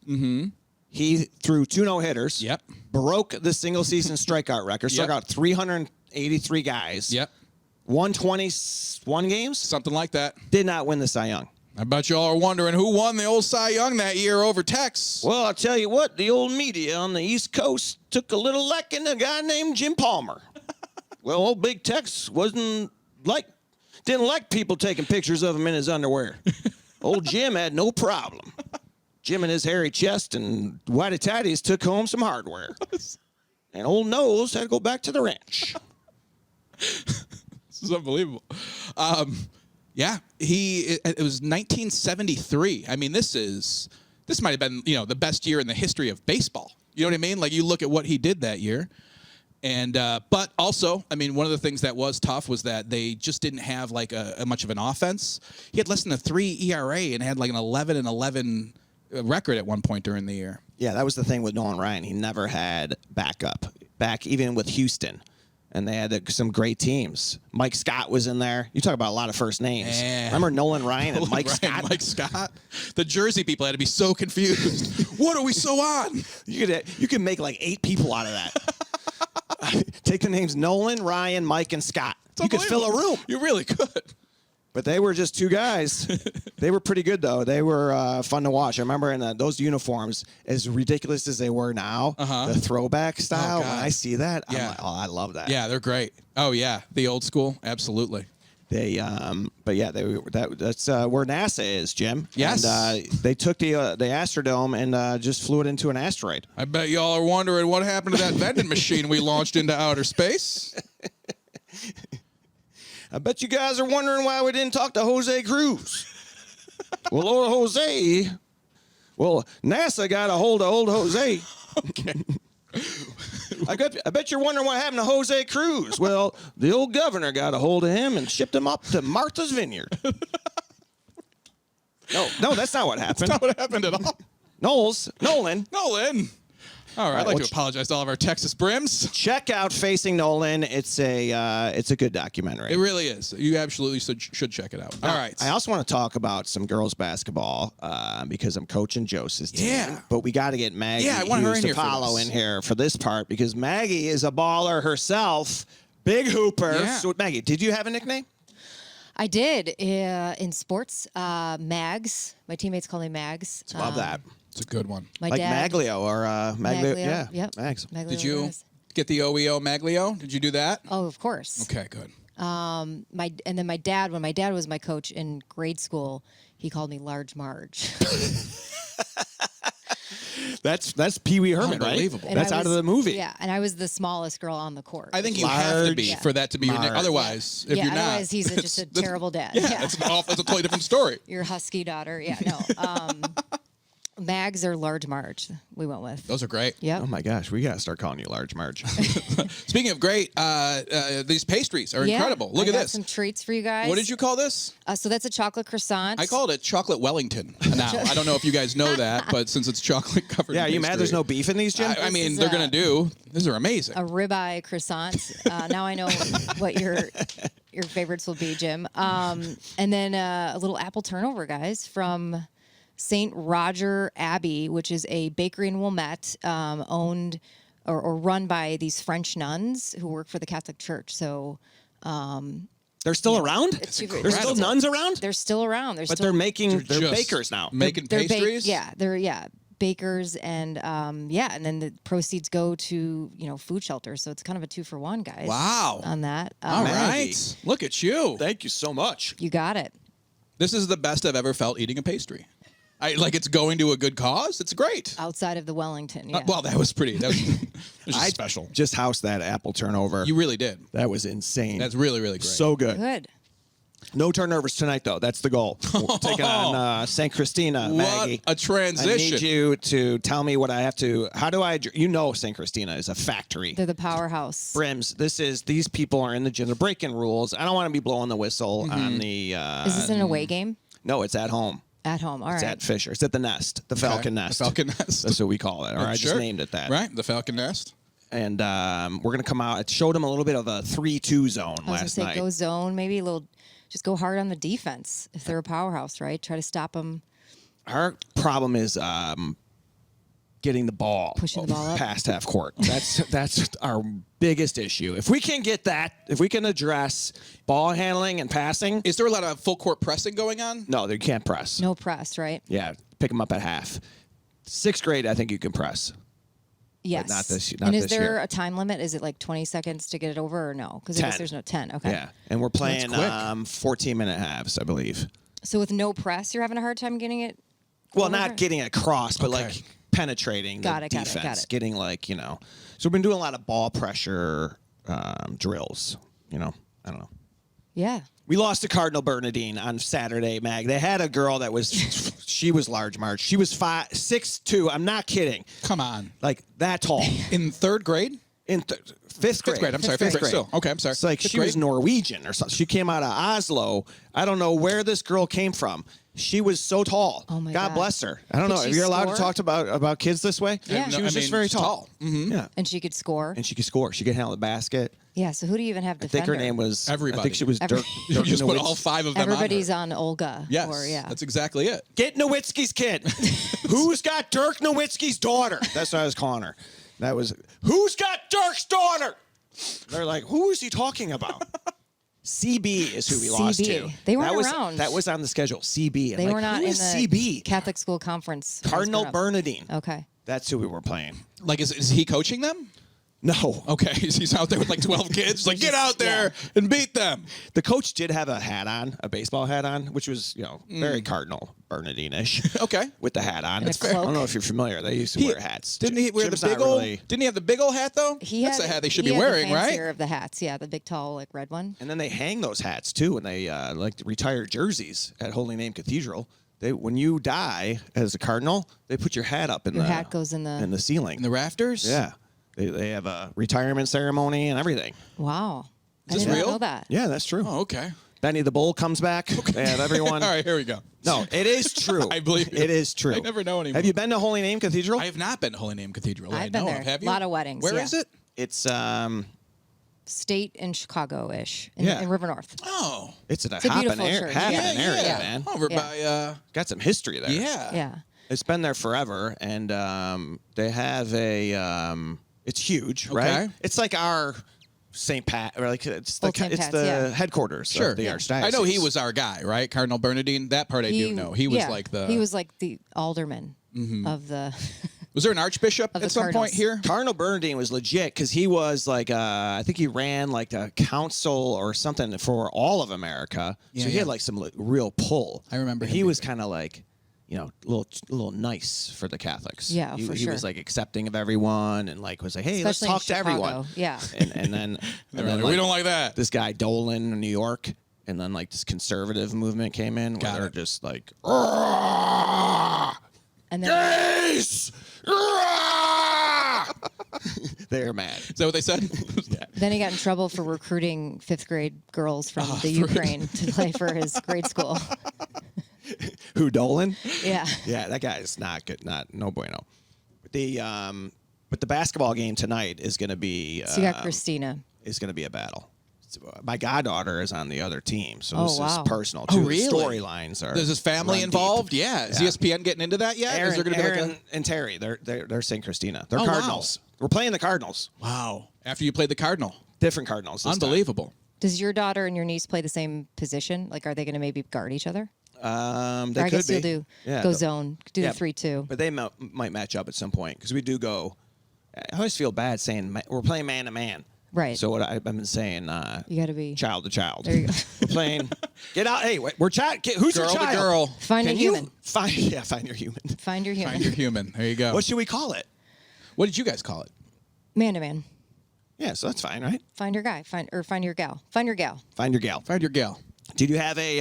he threw 2 no-hitters. Yep. Broke the single-season strikeout record. Struck Yep. out 383 guys. Yep. Won 21 games. Something like that. Did not win the Cy Young. I bet you all are wondering who won the old Cy Young that year over Tex. Well, I'll tell you what, the old media on the East Coast took a little licking to a guy named Jim Palmer. Well, old Big Tex didn't like people taking pictures of him in his underwear. Old Jim had no problem. Jim and his hairy chest and whitey tighties took home some hardware. And old Nose had to go back to the ranch. This is unbelievable. Yeah, it was 1973. I mean, this might have been, the best year in the history of baseball. You know what I mean? Like, you look at what he did that year. And but also, I mean, one of the things that was tough was that they just didn't have like a much of an offense. He had less than a 3 ERA and had like an 11-11 record at one point during the year. Yeah, that was the thing with Nolan Ryan. He never had back even with Houston. And they had some great teams. Mike Scott was in there. You talk about a lot of first names. Yeah. Remember Nolan Ryan and Mike Scott? Mike Scott. The Jersey people had to be so confused. What are we so on? You could make like 8 people out of that. Take the names Nolan, Ryan, Mike, and Scott. You could fill a room. You really could. But they were just 2 guys. They were pretty good, though. They were fun to watch. I remember in those uniforms, as ridiculous as they were now, the throwback style, when I see that, I'm like, oh, I love that. Yeah, they're great. Oh, yeah. The old school. Absolutely. They, but yeah, that's where NASA is, Jim. Yes. And they took the Astrodome and just flew it into an asteroid. I bet y'all are wondering what happened to that vending machine we launched into outer space. I bet you guys are wondering why we didn't talk to Jose Cruz. Well, old Jose. Well, NASA got a hold of old Jose. Okay. I bet you're wondering what happened to Jose Cruz. Well, the old governor got a hold of him and shipped him up to Martha's Vineyard. No, that's not what happened. That's not what happened at all. Nolan. All right, I'd like to apologize to all of our Texas Brims. Check out Facing Nolan. It's a good documentary. It really is. You absolutely should check it out. All right. I also want to talk about some girls basketball because I'm coaching Joseph's team. Yeah. But we got to get Maggie I want her in here in here for this part because Maggie is a baller herself. Big hooper. Yeah. So, Maggie, did you have a nickname? I did in sports. Mags. My teammates call me Mags. Love that. It's a good one. My Like dad. Maglio or Maglio. Yeah. Yep. Mags. Maglio Did you Ramirez. get the OEO Maglio? Did you do that? Oh, of course. Okay, good. And then my dad, when my dad was my coach in grade school, he called me Large Marge. That's Pee Wee Herman, right? Unbelievable. And That's I out of was- the movie. Yeah, and I was the smallest girl on the court. I think you have to be Large for that to be your name. Marge. Otherwise, if you're not, otherwise he's just a terrible dad. Yeah, it's a totally different story. Your husky daughter. Yeah, no. Mags or Large Marge, we went with. Those are great. Yep. Oh my gosh, we gotta start calling you Large Marge. Speaking of great, these pastries are incredible. Look I at got this. some treats for you guys. What did you call this? So that's a chocolate croissant. I called it chocolate Wellington. Now I don't know if you guys know that, but since it's chocolate covered. Yeah, in are you mad pastry, there's no beef in these, Jim? I mean, is, they're gonna do. These are amazing. a ribeye croissant. Now I know what your favorites will be, Jim. And then a little apple turnover, guys, from St. Roger Abbey, which is a bakery in Wilmette, owned or run by these French nuns who work for the Catholic Church. So They're still around? It's There's super- still nuns around? they're still around. But they're making, they're just bakers now. Making they're pastries. they're bakers, and and then the proceeds go to food shelters. So it's kind of a 2-for-1, guys. Wow. On that, All Maggie. right. Look at you. Thank you so much. you got it. This is the best I've ever felt eating a pastry. It's going to a good cause. It's great. Outside of the Wellington, yeah. Well, that was pretty. That was just special. Just housed that apple turnover. You really did. That was insane. That's really, really great. so good. Good. No turnovers tonight, though. That's the goal. We're taking on St. Christina, Maggie. What a transition. I need you to tell me what I have to. How do I? St. Christina is a factory. They're the powerhouse. Brims. These people are in the gym. They're breaking rules. I don't want to be blowing the whistle on the. Is this an away game? No, it's at home. At home. All It's right. at Fisher. It's at the Nest, the Falcon Nest. The Falcon Nest. That's what we call it. Or I Sure. just named it that. Right, the Falcon Nest. And we're gonna come out. It showed them a little bit of a 3-2 zone I was last gonna say night. go zone, maybe a little. Just go hard on the defense if they're a powerhouse, right? Try to stop them. Our problem is getting the ball, Pushing the ball up. past half court. That's our biggest issue. If we can get that, if we can address ball handling and passing, Is there a lot of full court pressing going on? no, they can't press. No press, right? Yeah, pick them up at half. 6th grade, I think you can press. Yes. not this- not and is this there year. a time limit? Is it like 20 seconds to get it over or no? Because I 10. guess there's no 10. Okay. Yeah, and we're playing quick. 14-minute halves, I believe. So with no press, you're having a hard time getting it? Well, over? not getting across, but Okay. like penetrating Got the it, got it, defense, got it. getting So we've been doing a lot of ball pressure drills. I don't know. Yeah. We lost to Cardinal Bernardine on Saturday, Mag. They had a girl that was, she was Large March. She was 6'2". I'm not kidding. Come on. Like that tall. In 3rd grade? In 5th grade. Fifth grade. I'm sorry. Fifth Fifth grade. grade. Still. Okay. I'm sorry. It's like Fifth she was grade? Norwegian or something. She came out of Oslo. I don't know where this girl came from. She was so tall. Oh, my God God. bless her. I don't Could know. she If you're allowed to score? talk about kids this way? Yeah. She was just very tall. Mm-hmm. Yeah. And she could score. And she could score. She could handle the basket. Yeah. So who do you even have I think defender? her name was Everybody. I think she was Dirk. You just put Nowitzki. all 5 of them Everybody's on her. on Olga. Yes, Or, yeah. that's exactly it. Get Nowitzki's kid. Who's got Dirk Nowitzki's daughter? That's what I was calling her. That was who's got Dirk's daughter? They're like, who is he talking about? CB is who we lost to. They weren't that was, around. That was on the schedule. CB. I'm They like, were not who in is the CB? Catholic school conference. when I was Cardinal growing up. Bernardine. Okay. That's who we were playing. Like, is he coaching them? No. Okay, he's out there with like 12 kids. Like, get out there and beat them. The coach did have a hat on, a baseball hat on, which was, very Cardinal Bernardine-ish. Okay. With the hat on. And a I don't know cloak. if you're familiar. They used to wear hats. Didn't he wear Jim's the not big old? really- Didn't he have the big old hat though? That's the hat they should be wearing, the right? fancier of the hats. Yeah, the big tall like red one. And then they hang those hats too when they retire jerseys at Holy Name Cathedral. When you die as a cardinal, they put your hat up in Your the hat goes in the ceiling. In the rafters? Yeah. They have a retirement ceremony and everything. Wow. Is I this did not real? know that. Yeah, that's true. Oh, okay. Benny the Bull comes back. They have everyone. All right, here we go. No, it is true. I believe you. It is true. I never know anymore. Have you been to Holy Name Cathedral? I have not been to Holy Name Cathedral. that I've I been know there. of. Have you? Lot of weddings, Where yeah. is it? It's State in Chicago-ish. Yeah. In River North. Oh. it's a a hopping beautiful area, church. hopping Yeah, area, yeah. man. Over Yeah. by Got some history there. yeah. Yeah. It's been there forever, and they have a. It's huge, Okay. right? It's like our St. Pat, or like it's the Old St. it's Pat's, the yeah. headquarters Sure. of the Yeah. archdiocese. I know he was our guy, right? Cardinal Bernardine. That part I do know. He was like the. He was like the alderman of the. Was there an archbishop Of at the some point Cardinals. here? Cardinal Bernardine was legit because he was like I think he ran like a council or something for all of America. Yeah, so he yeah. had like some real pull. I remember But him he being was there. kind of like, a little nice for the Catholics. Yeah, he, for he sure. was like accepting of everyone and like was like, hey, Especially in let's talk to everyone. Chicago. Yeah. And then They were like, we don't like that. this guy Dolan in New York, and then like this conservative movement came in Got where they're it. just like, And then Ace! They're mad. Is that what they said? then he got in trouble for recruiting 5th grade girls from the Ukraine to play for his grade school. Who, Dolan? Yeah. Yeah, that guy is not good. No bueno. But the basketball game tonight is going to be So you got Christina. is going to be a battle. My goddaughter is on the other team, so Oh, this wow. is personal. Oh, too. The really? storylines are. There's his family run involved? deep. Yeah. Is ESPN getting into that yet? Aaron, Is there going to be Aaron like and Terry, they're St. Christina. They're Oh, wow. Cardinals. We're playing the Cardinals. a wow? After you played the Cardinal, Different Cardinals. this time. unbelievable. Does your daughter and your niece play the same position? Like, are they going to maybe guard each other? They Or I could guess be. you'll do Yeah, go they'll- zone, do yeah, the 3-2. But they might match up at some point because we do go. I always feel bad saying we're playing man to man. Right. So what I've been saying, You got to be child to child. There you go. We're playing. Get out! Hey, we're child. Who's Girl your to child? girl. find a Can you human. find your human. Find your human. Find your human. There you go. What should we call it? What did you guys call it? Man to man. Yeah, so that's fine, right? Find your guy. Find your gal. Find your gal. Find your gal. Find your gal. Did you have a?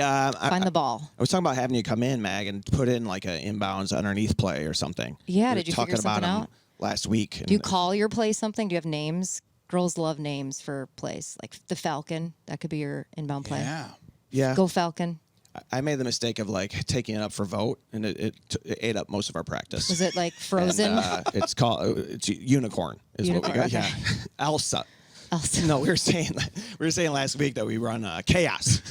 Find the ball. I was talking about having you come in, Mag, and put in like an inbounds underneath play or something. Yeah, We were did you talking figure about something 'em out? last week? Do you call your play something? Do you have names? Girls love names for plays. Like the Falcon. That could be your inbound play. Yeah. Yeah. Go Falcon. I made the mistake of like taking it up for vote, and it ate up most of our practice. Was it like Frozen? And, it's unicorn is what we got. Unicorn, Yeah, Elsa. Elsa. No, we were saying last week that we run chaos.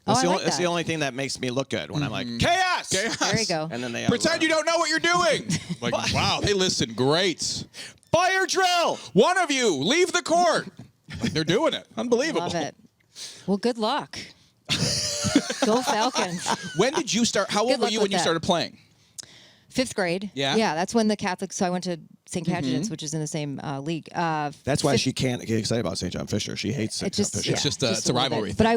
Oh, That's, I the, like only, that's the that. only thing that makes me look good when I'm like chaos. There you go. And then they Pretend you don't know what you're doing. Like, wow, they listen great. fire drill. One of you, leave the court. Like, they're doing it. Unbelievable. Love it. Well, good luck. Go Falcons. When did you start? How old Good were luck you with when you that. started playing? 5th grade. Yeah? Yeah, that's when the Catholic. So I went to St. Catherine's, which is in the same league. That's why she can't get excited about St. John Fisher. She hates St. John Fisher. It's just a little rivalry bit. But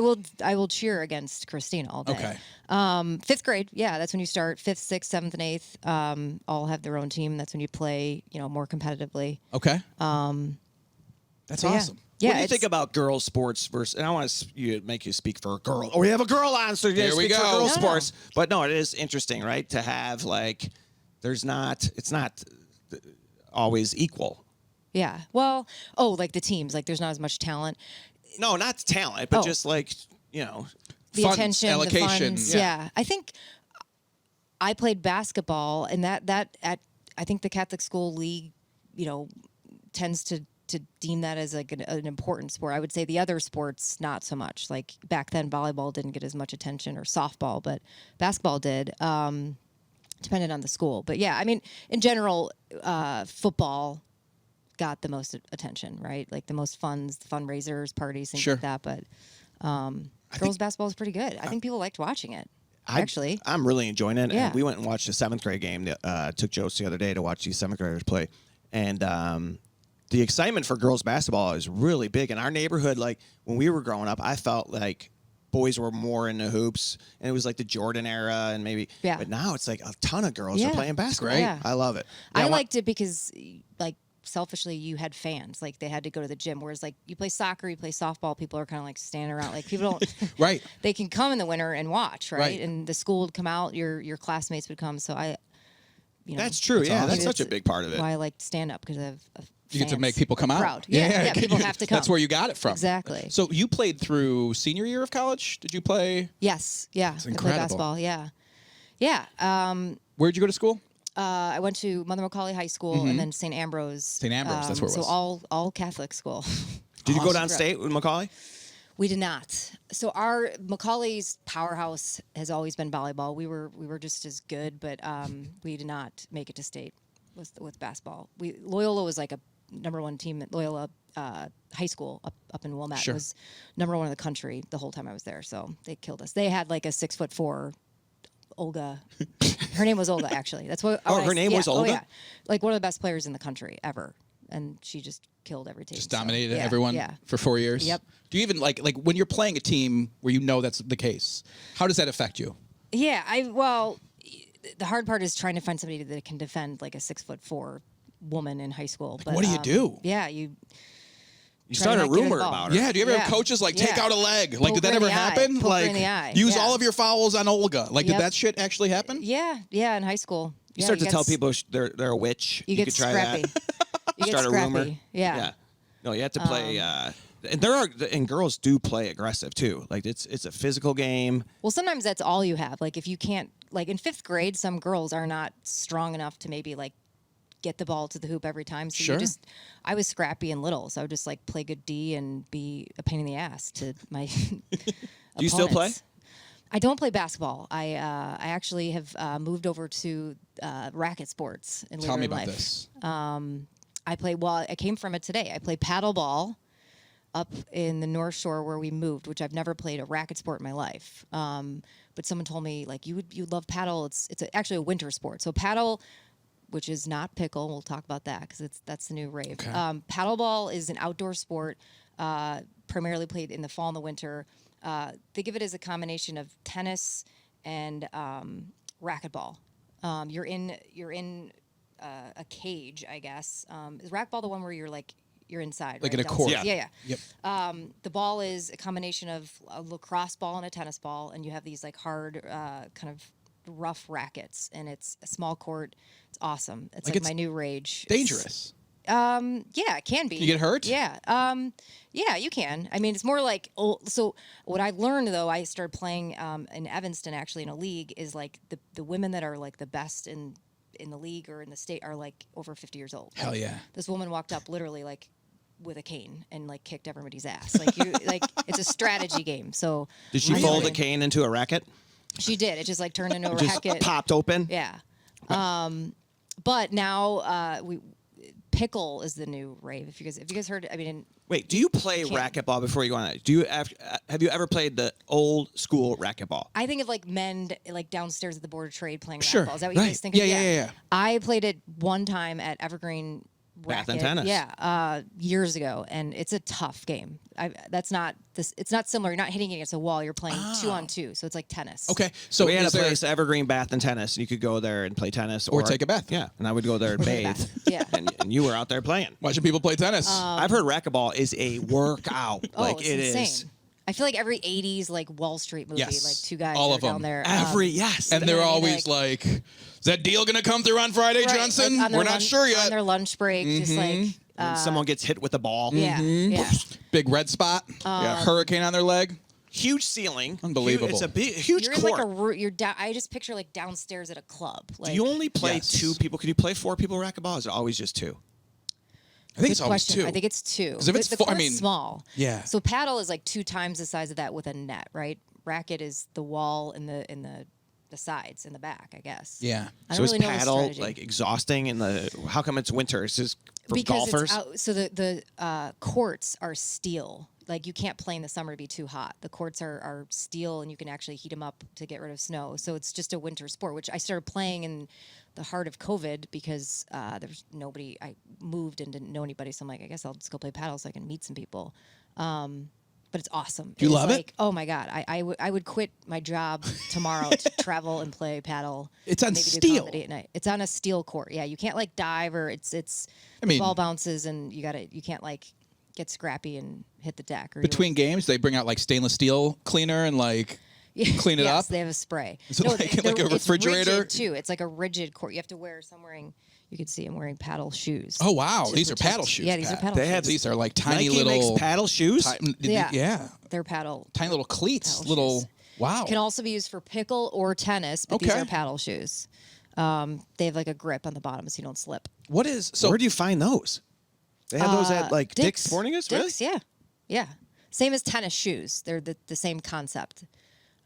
I will cheer against Christina all day. Okay. 5th grade. Yeah, that's when you start. 5th, 6th, 7th, and 8th. All have their own team. That's when you play. More competitively. Okay. That's So, yeah. awesome. Yeah. What do you it's- think about girls' sports versus? And I want to make you speak for a girl. Oh, we have a girl on, so you There we speak for go. girls' No, no. sports. But no, it is interesting, right? To have like, it's not always equal. Yeah. Well, like the teams. Like there's not as much talent. No, not talent, but Oh. just like The Funds, attention, allocation, the funds. yeah. Yeah. I think I played basketball, and I think the Catholic school league, tends to to deem that as like an important sport. I would say the other sports, not so much. Like back then, volleyball didn't get as much attention, or softball, but basketball did, depending on the school. But yeah, I mean, in general, football got the most attention, right? Like the most fundraisers, parties, things like that. But girls basketball is pretty good. I think people liked watching it. Actually, I'm really enjoying it. Yeah. And we went and watched a 7th grade game. Took Jost the other day to watch these 7th graders play, and the excitement for girls basketball is really big in our neighborhood. Like when we were growing up, I felt like boys were more into hoops, and it was like the Jordan era, and maybe. Yeah. But now it's like a ton of girls are playing basketball. Great. Yeah. I love it. I liked it because, like, selfishly, you had fans. Like, they had to go to the gym. Whereas, like, you play soccer, you play softball, people are kind of like standing around. Like, people don't. Right. They can come in the winter and watch, right? And the school would come out. Your classmates would come. So that's true. Yeah, that's such a big part of it. Why I like stand up, because I have. You get to make people come out. Crowd. Yeah, people have to come. That's where you got it from. Exactly. So you played through senior year of college? Did you play? Yes. Yeah. It's I played incredible. basketball. Yeah. Yeah. Where'd you go to school? I went to Mother McCauley High School and then St. Ambrose. St. Ambrose, that's where it was. So all Catholic school. Did you go downstate with Macaulay? We did not. So our Macaulay's powerhouse has always been volleyball. We were just as good, but we did not make it to state with basketball. Loyola was like a #1 team at Loyola High School up in Wilmette. Sure. Was #1 in the country the whole time I was there. So they killed us. They had like a 6'4" Olga. Her name was Olga, actually. That's what. Her name was Olga? Oh, yeah. Like one of the best players in the country ever. And she just killed every team. Just dominated yeah, everyone yeah. for 4 years? Yep. Do you even, like when you're playing a team where you know that's the case, how does that affect you? Yeah, the hard part is trying to find somebody that can defend like a 6'4" woman in high school. But what do you do? Yeah, you started a rumor about her. Yeah, do you ever have coaches like take out a leg? Like, did that ever happen? Poke her Like, in the eye. use Yeah. all of your fouls on Olga. Like, did Yep. that shit actually happen? Yeah, in high school. You start to tell people they're a witch. You could get try scrappy. that. You get Start a scrappy. rumor. Yeah. No, you have to play. And girls do play aggressive too. Like it's a physical game. Well, sometimes that's all you have. Like if you can't, like in 5th grade, some girls are not strong enough to maybe like get the ball to the hoop every time. So Sure. I was scrappy and little, so I would just like play good D and be a pain in the ass to my Do you still play? I don't play basketball. I actually have moved over to racket sports in Tell me later about life. this. I came from it today. I play paddle ball up in the North Shore where we moved, which I've never played a racket sport in my life. But someone told me like you'd love paddle. It's actually a winter sport. So paddle, which is not pickle. We'll talk about that because that's the new rave. Okay. Paddle ball is an outdoor sport, primarily played in the fall and the winter. Think of it as a combination of tennis and racquetball. You're in a cage, I guess. Is racquetball the one where you're inside? Like right? in a court. Yeah. Yep. The ball is a combination of a lacrosse ball and a tennis ball, and you have these like hard, kind of rough rackets, and it's a small court. It's awesome. It's like it's my new rage. Dangerous. Yeah, it can be. You get hurt? Yeah. Yeah, you can. I mean, it's more like, so what I learned though, I started playing in Evanston actually in a league, is like the women that are like the best in the league or in the state are like over 50 years old. Hell yeah. This woman walked up literally like with a cane and like kicked everybody's ass. Like it's a strategy game. So Did she fold a cane into a racket? She did. It just like turned into a Just racket. popped open? Yeah. But now pickle is the new rave. If you guys heard, I mean, Wait, do you play racquetball before you go on it? Have you ever played the old school racquetball? I think of like men like downstairs at the Board of Trade playing Sure. racquetball. Is that what you Right. guys think of? Yeah. I played it one time at Evergreen Bath and Racket. tennis. Yeah, years ago, and it's a tough game. It's not similar. You're not hitting against a wall. You're playing 2-on-2, so it's like tennis. Okay. So We had a is there- place, Evergreen Bath and Tennis. You could go there and play tennis. Or take a bath. Yeah, and I would go there and bathe. Yeah. And you were out there playing. watching people play tennis. I've heard racquetball is a workout. Oh, like it's it insane. is. I feel like every 80s like Wall Street movie, Yes. like two guys All are of them. down there. Yes. and they're I mean, always like, is that deal going to come through on Friday, right, Johnson? like, on their We're not lunch- sure On yet. their lunch break, just like When someone gets hit with the ball. yeah, yeah. Big red spot. Hurricane on their leg. Huge ceiling. Unbelievable. It's a huge You're in court. like you're down. I just picture like downstairs at a club. Like, Do you only play Yes. 2 people? Can you play 4 people racquetball? Or is it always just 2? I think it's Good always question. 2. I think it's 2. 'Cause if it's the four- I court's mean, small. yeah. So paddle is like 2 times the size of that with a net, right? Racket is the wall and the sides in the back, I guess. Yeah. I So don't is really know the paddle strategy. like exhausting in the? How come it's winter? It's just for Because golfers. it's out, so the courts are steel. Like you can't play in the summer to be too hot. The courts are steel, and you can actually heat them up to get rid of snow. So it's just a winter sport, which I started playing in the heart of COVID because there's nobody. I moved and didn't know anybody, so I'm like, I guess I'll just go play paddle so I can meet some people. But it's awesome. Do you love it? like, Oh my god, I would quit my job tomorrow to travel and play paddle. It's on maybe do steel. comedy at night. It's on a steel court. Yeah, you can't like dive or it's. I mean- ball bounces and you can't like get scrappy and hit the deck. Or Between games, they bring out like stainless steel cleaner and like clean it yes, up. they have a spray. Is it like a it's refrigerator? rigid too. It's like a rigid court. You have to wear. Some wearing. You can see I'm wearing paddle shoes. Oh wow, to these are protect- paddle shoes. Yeah, these are Pat. paddle They shoes. have These are like tiny Nike little makes paddle shoes. Yeah. They're paddle. tiny little cleats. paddle Little shoes. wow. Can also be used for pickle or tennis, but these Okay. are paddle shoes. They have like a grip on the bottom so you don't slip. What is so? Where do you find those? They have those at like Dick's Dick's Sporting Goods, really? Dick's, yeah. Same as tennis shoes. They're the same concept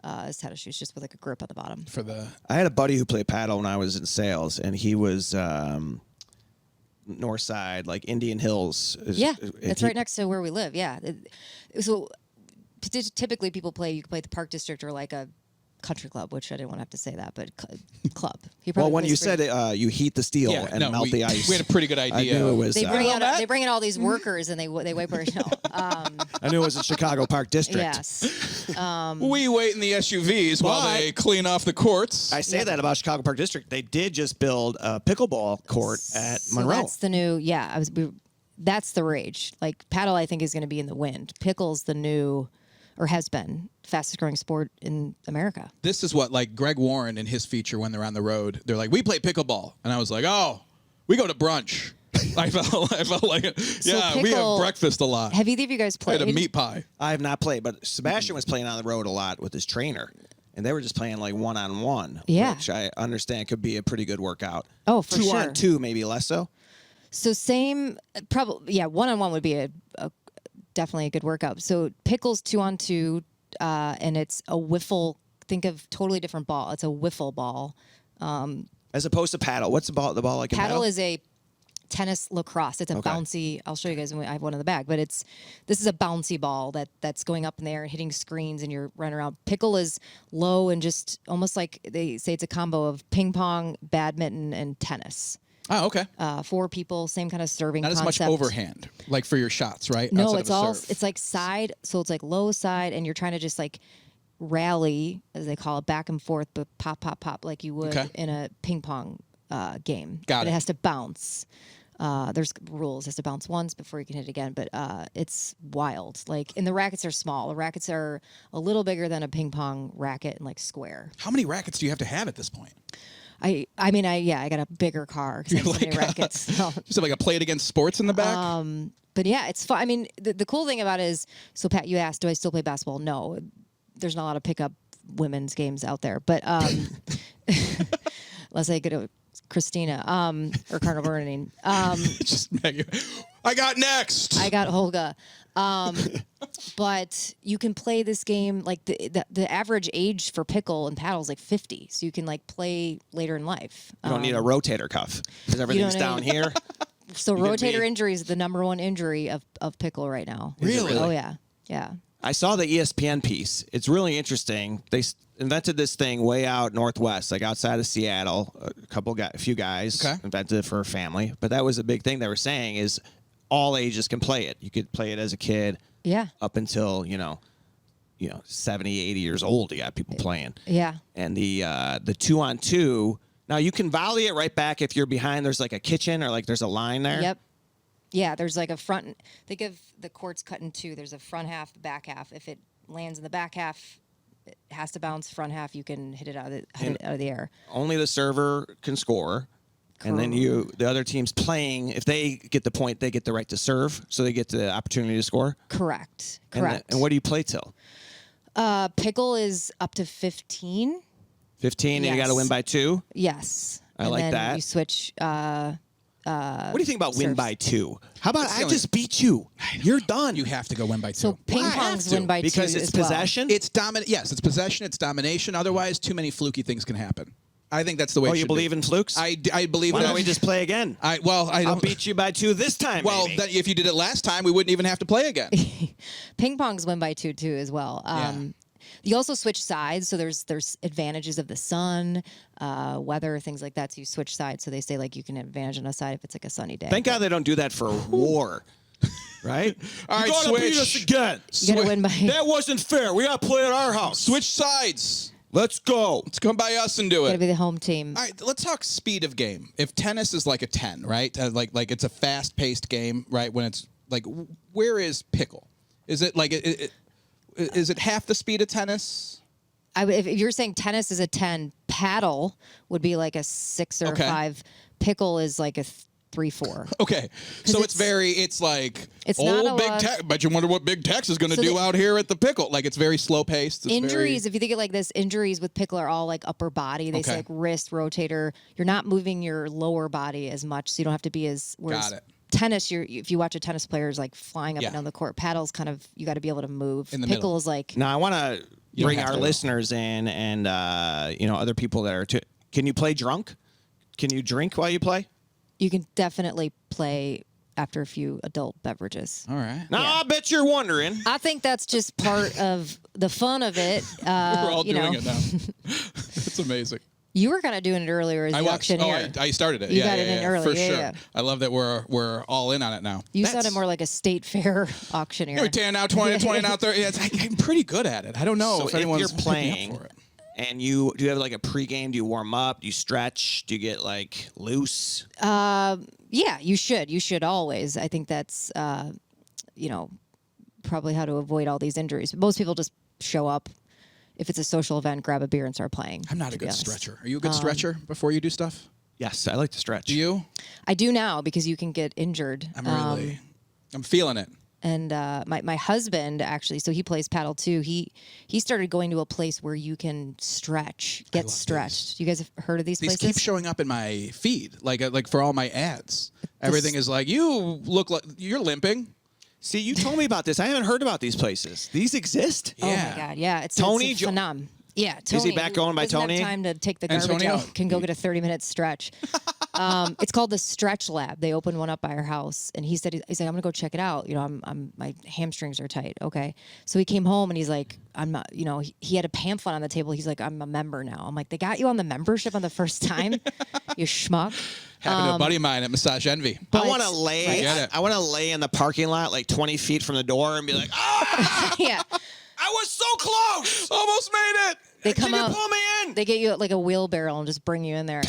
as tennis shoes, just with like a grip on the bottom. for the I had a buddy who played paddle when I was in sales, and he was north side, like Indian Hills. That's right next to where we live. Yeah. So typically people you can play at the Park District or like a country club, which I didn't want to have to say that, but club. He Well, probably when plays you for- said you heat the steel and melt the ice, We had a pretty good I idea. knew it was. they bring that? they bring in all these workers and they wipe our I knew it was a Chicago Park District. Yes. We wait in the SUVs while But- they clean off the courts. I say that about Chicago Park District. They did just build a pickleball court at So Monroe. that's the new. Yeah, that's the rage. Like paddle, I think is going to be in the wind. Pickle's the new, or has been, fastest growing sport in America. This is what like Greg Warren in his feature when they're on the road. They're like, we play pickleball, and I was like, oh, we go to brunch. I felt like it. Yeah, we have pickle- breakfast a lot. Have either of you guys I played? had a meat pie. I have not played, but Sebastian was playing on the road a lot with his trainer, and they were just playing like 1-on-1, Yeah. which I understand could be a pretty good workout. Oh, for sure. 2-on-2, maybe less so. So same, probably, yeah, 1-on-1 would be a definitely a good workout. So pickles 2-on-2, and it's a wiffle. Think of totally different ball. It's a wiffle ball. As opposed to paddle. What's the ball like in Paddle is a tennis lacrosse. It's a Okay. bouncy. I'll show you guys when I have one in the bag, but this is a bouncy ball that's going up in there and hitting screens and you're running around. Pickle is low and just almost like they say it's a combo of ping pong, badminton, and tennis. Oh, okay. 4 people, same kind of serving Not as much concept. overhand, like for your shots, right? No, Outside it's of a all serve. it's like side, so it's like low side, and you're trying to just like rally, as they call it, back and forth, but pop, pop, pop, like you would Okay. in a ping pong game. Got but it. It has to bounce. There's rules. It has to bounce once before you can hit it again, but it's wild. Like, and the rackets are small. The rackets are a little bigger than a ping pong racket and like square. How many rackets do you have to have at this point? I got a bigger car because I have so many rackets. So. Just have like a Play It Against Sports in the back? But yeah, it's fun. I mean, the cool thing about it is, so Pat, you asked, do I still play basketball? No, there's not a lot of pickup women's games out there, but unless I go to Christina or Cardinal Burning. Just Maggie. I got next. I got Holga. But you can play this game, like the average age for pickle and paddle is like 50. So you can like play later in life. You don't need a rotator cuff because everything's down need- here. So you can rotator be- injury is the number 1 injury of pickle right now. Really? Oh yeah. Yeah. I saw the ESPN piece. It's really interesting. They invented this thing way out northwest, like outside of Seattle. A few guys invented it for a family. But that was a big thing they were saying is all ages can play it. You could play it as a kid. Yeah. Up until 70, 80 years old. You got people playing. Yeah. And the 2-on-2. Now you can volley it right back if you're behind. There's like a kitchen or like there's a line there. Yep. Yeah, there's like a front. Think of the court's cut in 2. There's a front half, the back half. If it lands in the back half, it has to bounce. Front half, you can hit it out of the air. Only the server can score. And then the other team's playing. If they get the point, they get the right to serve, so they get the opportunity to score. Correct. And what do you play till? Pickle is up to 15. 15, and you got to Yes. win by 2. Yes. I and like then that. You switch What do you think about win serves. by 2? How about I feeling- just beat you? You're done. You have to go win by 2. So ping Why? pong's Have to, win by 2 because it's as well. possession. It's dominant. Yes, it's possession. It's domination. Otherwise, too many fluky things can happen. I think that's the way. Oh, it you should believe be. in flukes? I believe Why that. don't we just play again? I I'll don't. beat you by 2 this time. Well, maybe. then if you did it last time, we wouldn't even have to play again. Ping pong's win by 2 too as well. You also switch sides, so there's advantages of the sun, weather, things like that. So you switch sides. So they say like you can have advantage on a side if it's like a sunny day. Thank God they don't do that for war. Right? All right, You're gonna beat us switch. again. You gotta win by. That wasn't fair. We got to play at our house. Switch sides. Let's go. Let's come by us and do Gotta it. be the home team. All right, let's talk speed of game. If tennis is like a 10, right? Like it's a fast-paced game, right? When it's like, where is pickle? Is it like is it half the speed of tennis? If you're saying tennis is a 10, paddle would be like a 6 or Okay. 5. Pickle is like a 3, 4. Okay, so it's it's- it's like it's not old a Big lot- Tex. But you wonder what Big Tex is going to So do the- out here at the pickle. Like it's very slow paced. Injuries, if you think of it like this, injuries with pickle are all like upper body. They say Okay. like wrist, rotator. You're not moving your lower body as much, so you don't have to be as. Whereas Got it. tennis, if you watch a tennis player is like flying up Yeah. and down the court. Paddle's kind of you got to be able to move. In the Pickle middle. is like Now I want to don't bring have our to. listeners in, and other people that are. Can you play drunk? Can you drink while you play? you can definitely play after a few adult beverages. All right. Now I bet you're wondering. I think that's just part of the fun of it. We're all you doing know. it now. It's amazing. You were kind of doing it earlier as I the was. Oh, auctioneer. I started it. You yeah, got yeah, it in yeah, early. for Yeah, sure. yeah. I love that we're all in on it now. You That's- sounded more like a state fair auctioneer. Yeah, 10 now, 20, 20 now, 30. Yeah, I'm pretty good at it. I don't know So if if anyone's you're picking me playing, up for it. and do you have like a pregame? Do you warm up? Do you stretch? Do you get like loose? Yeah, you should. You should always. I think that's, probably how to avoid all these injuries. But most people just show up. If it's a social event, grab a beer and start playing. I'm not a to be good honest. stretcher. Are you a good stretcher before you do stuff? Yes, I like to stretch. Do you? I do now because you can get injured. I'm feeling it. And my husband actually, so he plays paddle too. He started going to a place where you can get love stretched. You guys have heard of these These places? keep showing up in my feed, like for all my ads. Everything is like, you look like you're limping. See, you told me about this. I haven't heard about these places. These exist? Oh Yeah. my God, yeah. It's Tony it's Jo- a phenom. Yeah, Tony. Is he back going by doesn't have Tony? time to take the garbage Antonio? out. Can go get a 30-minute stretch. It's called the Stretch Lab. They opened one up by our house, and he said, "He's like, I'm gonna go check it out. I'm my hamstrings are tight. Okay." So he came home and he's like, "I'm not." He had a pamphlet on the table. He's like, "I'm a member now." I'm like, "They got you on the membership on the first time, you schmuck." Happened to a buddy of mine at Massage Envy. But- I want to lay. I get it. I want to lay in the parking lot, like 20 feet from the door, and be like, "Ah, Yeah. I was so close! Almost made it. They Can come you out. pull me in?" They get you like a wheelbarrow and just bring you in there.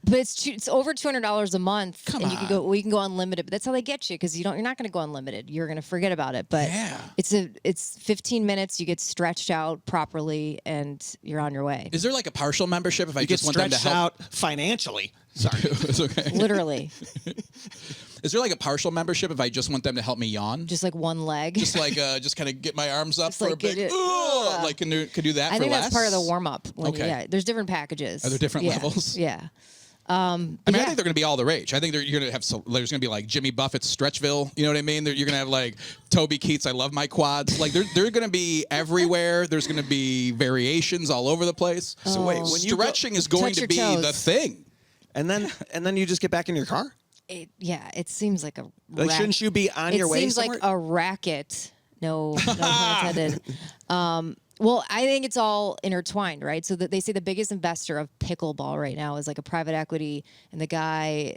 But it's over $200 a month, Come and you can on. go. We can go unlimited, but that's how they get you because you're not going to go unlimited. You're going to forget about it. But Yeah. it's 15 minutes. You get stretched out properly, and you're on your way. Is there like a partial membership if I You get just want them to stretched help? out financially. Sorry. It's okay. Literally, Is there like a partial membership if I just want them to help me yawn? just like one leg. Just like just kind of get my arms up Just for like a big. get it- Ugh, like can do that. I for think less? that's part of the warm up. Okay. Yeah, there's different packages. Are there different Yeah, levels? Yeah. I mean, I think they're going to be all the rage. I think you're going to have there's going to be like Jimmy Buffett's Stretchville. You know what I mean? You're going to have like Toby Keith's I Love My Quads. Like they're going to be everywhere. There's going to be variations all over the place. So wait, when you go- Stretching is going Touch to your be the toes. thing. And then you just get back in your car? It seems like a. Like, shouldn't you be on your way It seems somewhere? like a racket. No pun intended. Well, I think it's all intertwined, right? So that they say the biggest investor of pickleball right now is like a private equity, and the guy,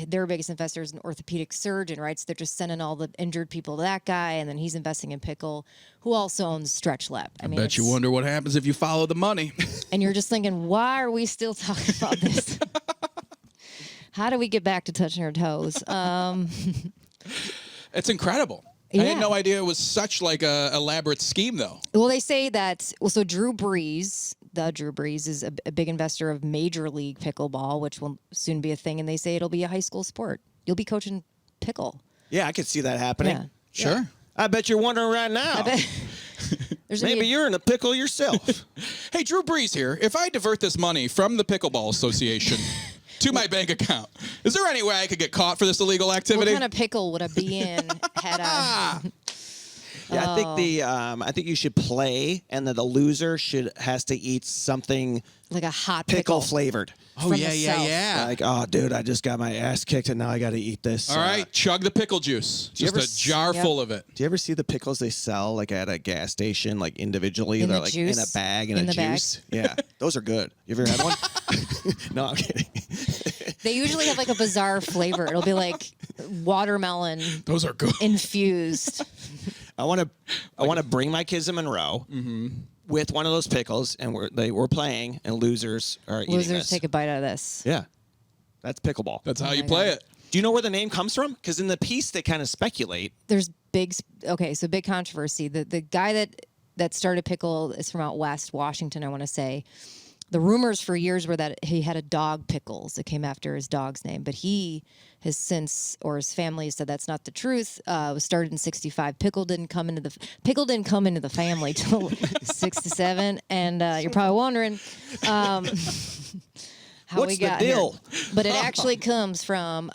their biggest investor is an orthopedic surgeon, right? So they're just sending all the injured people to that guy, and then he's investing in pickle, who also owns Stretch Lab. I mean, Bet you it's- wonder what happens if you follow the money. and you're just thinking, why are we still talking about this? How do we get back to touching our toes? It's incredible. I had Yeah. no idea it was such like a elaborate scheme, though. Well, they say that. Well, so Drew Brees is a big investor of Major League Pickleball, which will soon be a thing, and they say it'll be a high school sport. You'll be coaching pickle. Yeah, I could see that happening. Yeah. Sure. I bet you're wondering right now. There's gonna Maybe be you're in a pickle yourself. Hey, Drew Brees here. If I divert this money from the Pickleball Association to my bank account. Is there any way I could get caught for this illegal activity? What kind of pickle would I be in had I? Yeah, I think you should play, and then the loser has to eat something Like a hot pickle flavored. Oh, from yeah, the yeah, South. yeah. Like, oh, dude, I just got my ass kicked, and now I got to eat this. All right, chug the pickle juice. you Just ever a jar Yep. full of it. Do you ever see the pickles they sell like at a gas station, like individually? In They're the like in a juice? bag In a the bag? juice. Yeah, those are good. You ever had one? No, I'm kidding. They usually have like a bizarre flavor. It'll be like watermelon Those are good. infused. I want to bring my kids to Monroe with one of those pickles, and we're playing, and losers are eating Losers this. take a bite out of this. Yeah, that's pickleball. That's how Oh you my play God. it. Do you know where the name comes from? Because in the piece they kind of speculate. There's big controversy. The guy that started pickle is from out west, Washington, I want to say. The rumors for years were that he had a dog, Pickles. It came after his dog's name, but he has since, or his family said that's not the truth. It was started in '65. Pickle didn't come into the family till '67, and you're probably wondering how What's we the got deal? here. But it actually comes from.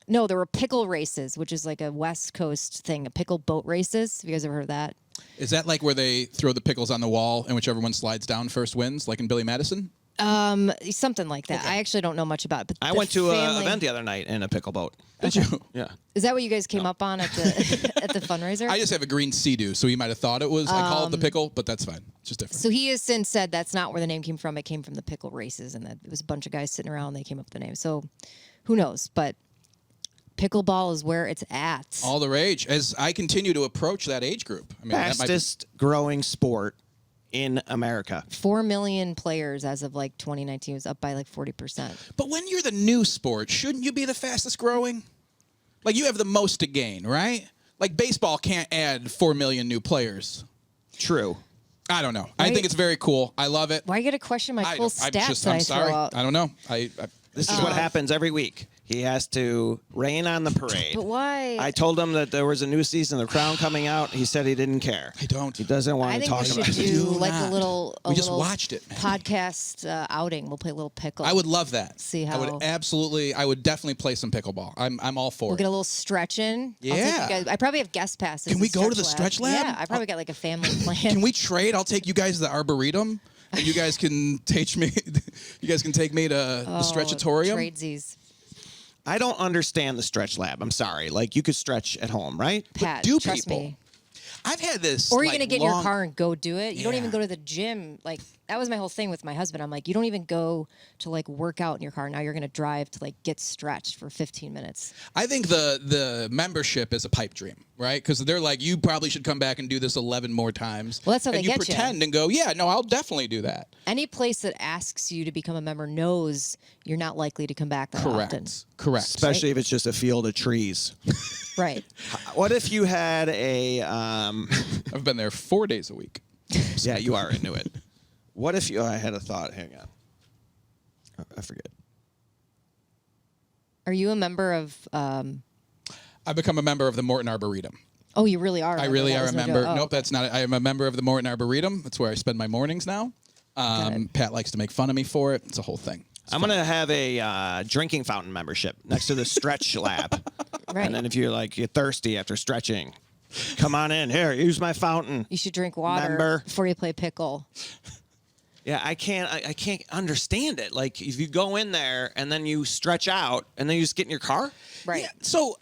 No, there were pickle races, which is like a West Coast thing, pickle boat races. Have you guys ever heard of that? Is that like where they throw the pickles on the wall and whichever one slides down first wins, like in Billy Madison? Something like that. I actually don't know much about it. But I the went to an family- event the other night in a pickle boat. Did you? Yeah. Is that what you guys came up on at the at the fundraiser? I just have a green Sea-Doo, so you might have thought it was. I call it the pickle, but that's fine. It's just different. So he has since said that's not where the name came from. It came from the pickle races, and that it was a bunch of guys sitting around. They came up with the name. So who knows? But pickleball is where it's at. All the rage as I continue to approach that age group. I mean, that might be- Fastest growing sport in America. 4 million players as of like 2019. It was up by like 40%. But when you're the new sport, shouldn't you be the fastest growing? Like you have the most to gain, right? Like baseball can't add 4 million new players. True. I don't know. I Right. think it's very cool. I love it. Why you got to question my full stats that I'm I sorry. throw out? I don't know. This is what happens every week. He has to rain on the parade. But why? I told him that there was a new season of The Crown coming out. He said he didn't care. I don't. He doesn't want I to think talk we about should it. do Do like not. a little. We just little watched it, man. Podcast outing. We'll play a little pickle. I would love that. See I how- would absolutely. I would definitely play some pickleball. I'm all for We'll it. get a little stretch in. I'll take Yeah. you guys. I probably have guest passes. Can we go to the stretch lab? Yeah, I probably got like a family plan. Can we trade? I'll take you guys to the Arboretum, and you guys can teach me. You guys can take me to the Stretchatorium. Tradesies. I don't understand the stretch lab. I'm sorry. Like, you could stretch at home, right? Pat, do trust people? me. I've had this. Or you're like, gonna get in your long- car and go do it. You don't Yeah. even go to the gym. Like that was my whole thing with my husband. I'm like, you don't even go to like work out in your car. Now you're gonna drive to like get stretched for 15 minutes. I think the membership is a pipe dream, right? Because they're like, you probably should come back and do this 11 more times. Well, that's how and they you get you. pretend and go, yeah, no, I'll definitely do that. Any place that asks you to become a member knows you're not likely to come back that often. Correct. Especially if it's just a field of trees. Right. What if you had a... I've been there 4 days a week. yeah, you are into it. What if you... I had a thought. Hang on. I forget. Are you a member of? I've become a member of the Morton Arboretum. Oh, you really are. I really That are a was no member. joke. Oh, Nope, that's not it. I am a member of the Morton Arboretum. That's where I spend my mornings now. Good. Pat likes to make fun of me for it. It's a whole thing. I'm going to have a drinking fountain membership next to the stretch lab. Right. And then if you're like, you're thirsty after stretching, come on in. Here, use my fountain. You should drink water Member. before you play pickle. Yeah, I can't understand it. Like, if you go in there and then you stretch out and then you just get in your car. Right. Yeah, so,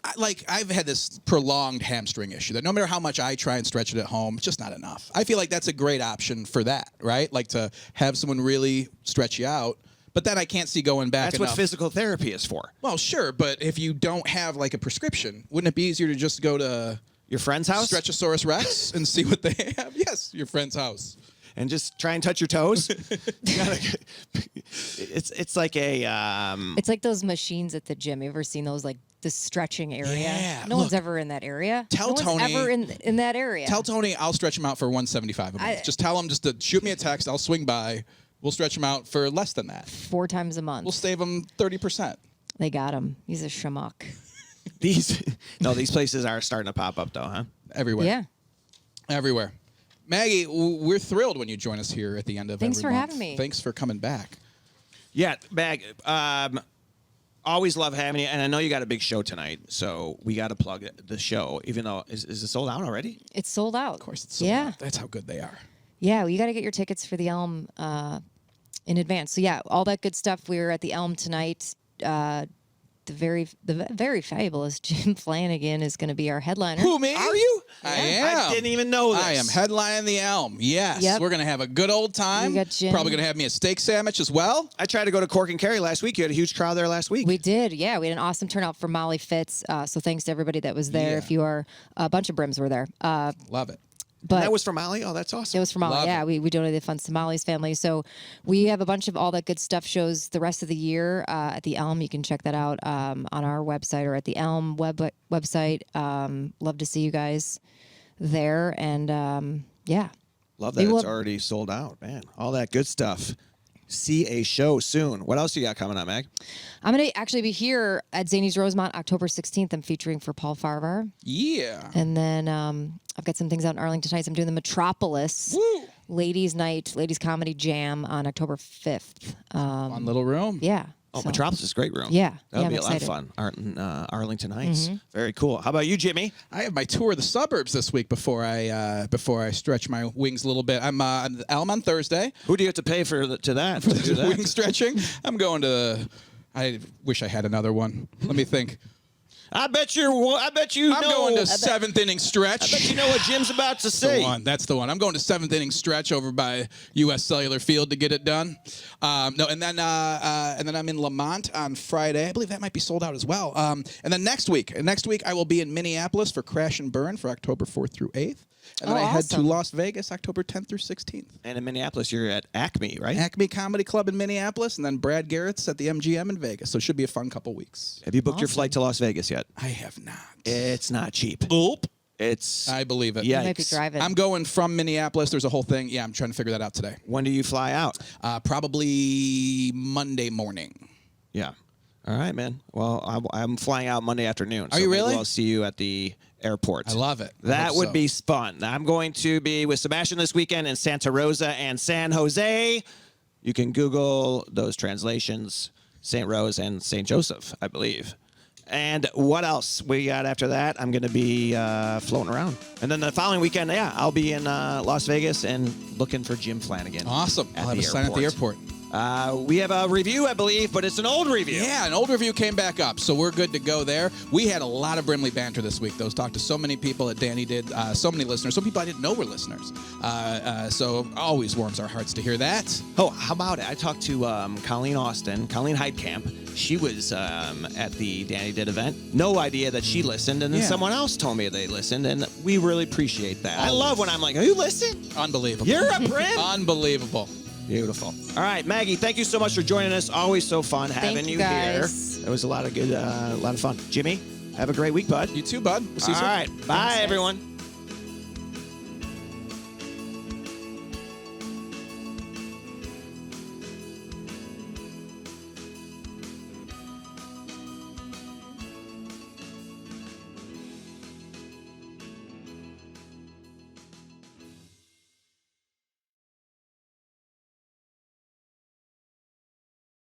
I've had this prolonged hamstring issue that no matter how much I try and stretch it at home, it's just not enough. I feel like that's a great option for that, right? Like to have someone really stretch you out. But then I can't see going back That's enough. what physical therapy is for. Well, sure, but if you don't have like a prescription, wouldn't it be easier to just go to Your friend's house? Stretchosaurus Rex and see what they have? Yes, your friend's house. And just try and touch your toes. You gotta- it's like a... It's like those machines at the gym. You ever seen those, like the stretching area? Yeah, No one's look. ever in that area. Tell no one's Tony- ever in that area. Tell Tony I'll stretch him out for $175 a month. Just tell him just to shoot me a text. I'll swing by. We'll stretch him out for less than that. 4 times a month. We'll save him 30%. They got him. He's a schmuck. these places are starting to pop up, though, huh? Everywhere. Yeah. Everywhere. Maggie, we're thrilled when you join us here at the end of Thanks every for month. having me. Thanks for coming back. Yeah, Mag. Always love having you, and I know you got a big show tonight, so we got to plug the show. Even though is it sold out already? It's sold out. Of course, it's sold out. That's how good they are. Yeah, well, you got to get your tickets for the Elm in advance. So yeah, all that good stuff. We're at the Elm tonight. The very fabulous Jim Flannigan is going to be our headliner. Who, me? Are you? I am. I didn't even know this. I am headlining the Elm. Yes. Yep. We're going to have a good old time. We got Jim. Probably going to have me a steak sandwich as well. I tried to go to Cork and Kerry last week. You had a huge crowd there last week. We did, yeah. We had an awesome turnout for Molly Fitz. So thanks to everybody that was there. Yeah. If you are, a bunch of brims were there. Love it. But And that was for Molly? Oh, that's awesome. it was for Molly. Love Yeah, it. we donated funds to Molly's family. So we have a bunch of all that good stuff shows the rest of the year at the Elm. You can check that out on our website or at the Elm website. Love to see you guys there. And yeah. Love that it's already sold out, man. All that good stuff. See a show soon. What else you got coming up, Mag? I'm going to actually be here at Zanies Rosemont October 16th. I'm featuring for Paul Favre. Yeah. And then I've got some things out in Arlington tonight. I'm doing the Metropolis Ladies Night, Ladies Comedy Jam on October 5th. Fun little room. Yeah. Oh, so- Metropolis is a great room. Yeah. That'll Yeah, be I'm a lot of excited. fun. Arlington Heights. Very cool. How about you, Jimmy? I have my tour of the suburbs this week before I stretch my wings a little bit. I'm at the Elm on Thursday. Who do you have to pay for to do that? Wing stretching. I'm going to. I wish I had another one. Let me think. I bet you know. I'm going to seventh inning stretch. I bet you know what Jim's about to say. That's the one. I'm going to seventh inning stretch over by U.S. Cellular Field to get it done. And then I'm in Lamont on Friday. I believe that might be sold out as well. And then next week I will be in Minneapolis for Crash and Burn for October 4th through 8th. And then I head to awesome. Las Vegas October 10th through 16th. And in Minneapolis, you're at Acme, right? Acme Comedy Club in Minneapolis, and then Brad Garrett's at the MGM in Vegas. So it should be a fun couple weeks. Have you booked your flight to Las Vegas yet? I have not. It's not cheap. Oop. It's. I believe it. You might be Yikes. driving. I'm going from Minneapolis. There's a whole thing. Yeah, I'm trying to figure that out today. When do you fly out? Probably Monday morning. Yeah. All right, man. Well, I'm flying out Monday afternoon. Are you maybe really? I'll see you at the airport. I love it. I That hope would so. be fun. I'm going to be with Sebastian this weekend in Santa Rosa and San Jose. You can Google those translations, St. Rose and St. Joseph, I believe. And what else we got after that? I'm going to be floating around. And then the following weekend, yeah, I'll be in Las Vegas and looking for Jim Flannigan. Awesome. I'll have a sign at the airport. We have a review, I believe, but it's an old review. Yeah, an old review came back up, so we're good to go there. We had a lot of Brimley banter this week, though. Talked to so many people that Danny did, so many listeners, some people I didn't know were listeners. So always warms our hearts to hear that. Oh, how about it? I talked to Colleen Heidkamp. She was at the Danny Did event. No idea that she listened, and then Yeah. someone else told me they listened, and we really appreciate that. I love when I'm like, "Oh, you listen? Unbelievable. You're a Brim?" Unbelievable. Beautiful. All right, Maggie, thank you so much for joining us. Always so fun having you you guys. here. It was a lot of good, a lot of fun. Jimmy, have a great week, bud. You too, bud. We'll see you All soon. right, bye, Thanks, guys. everyone.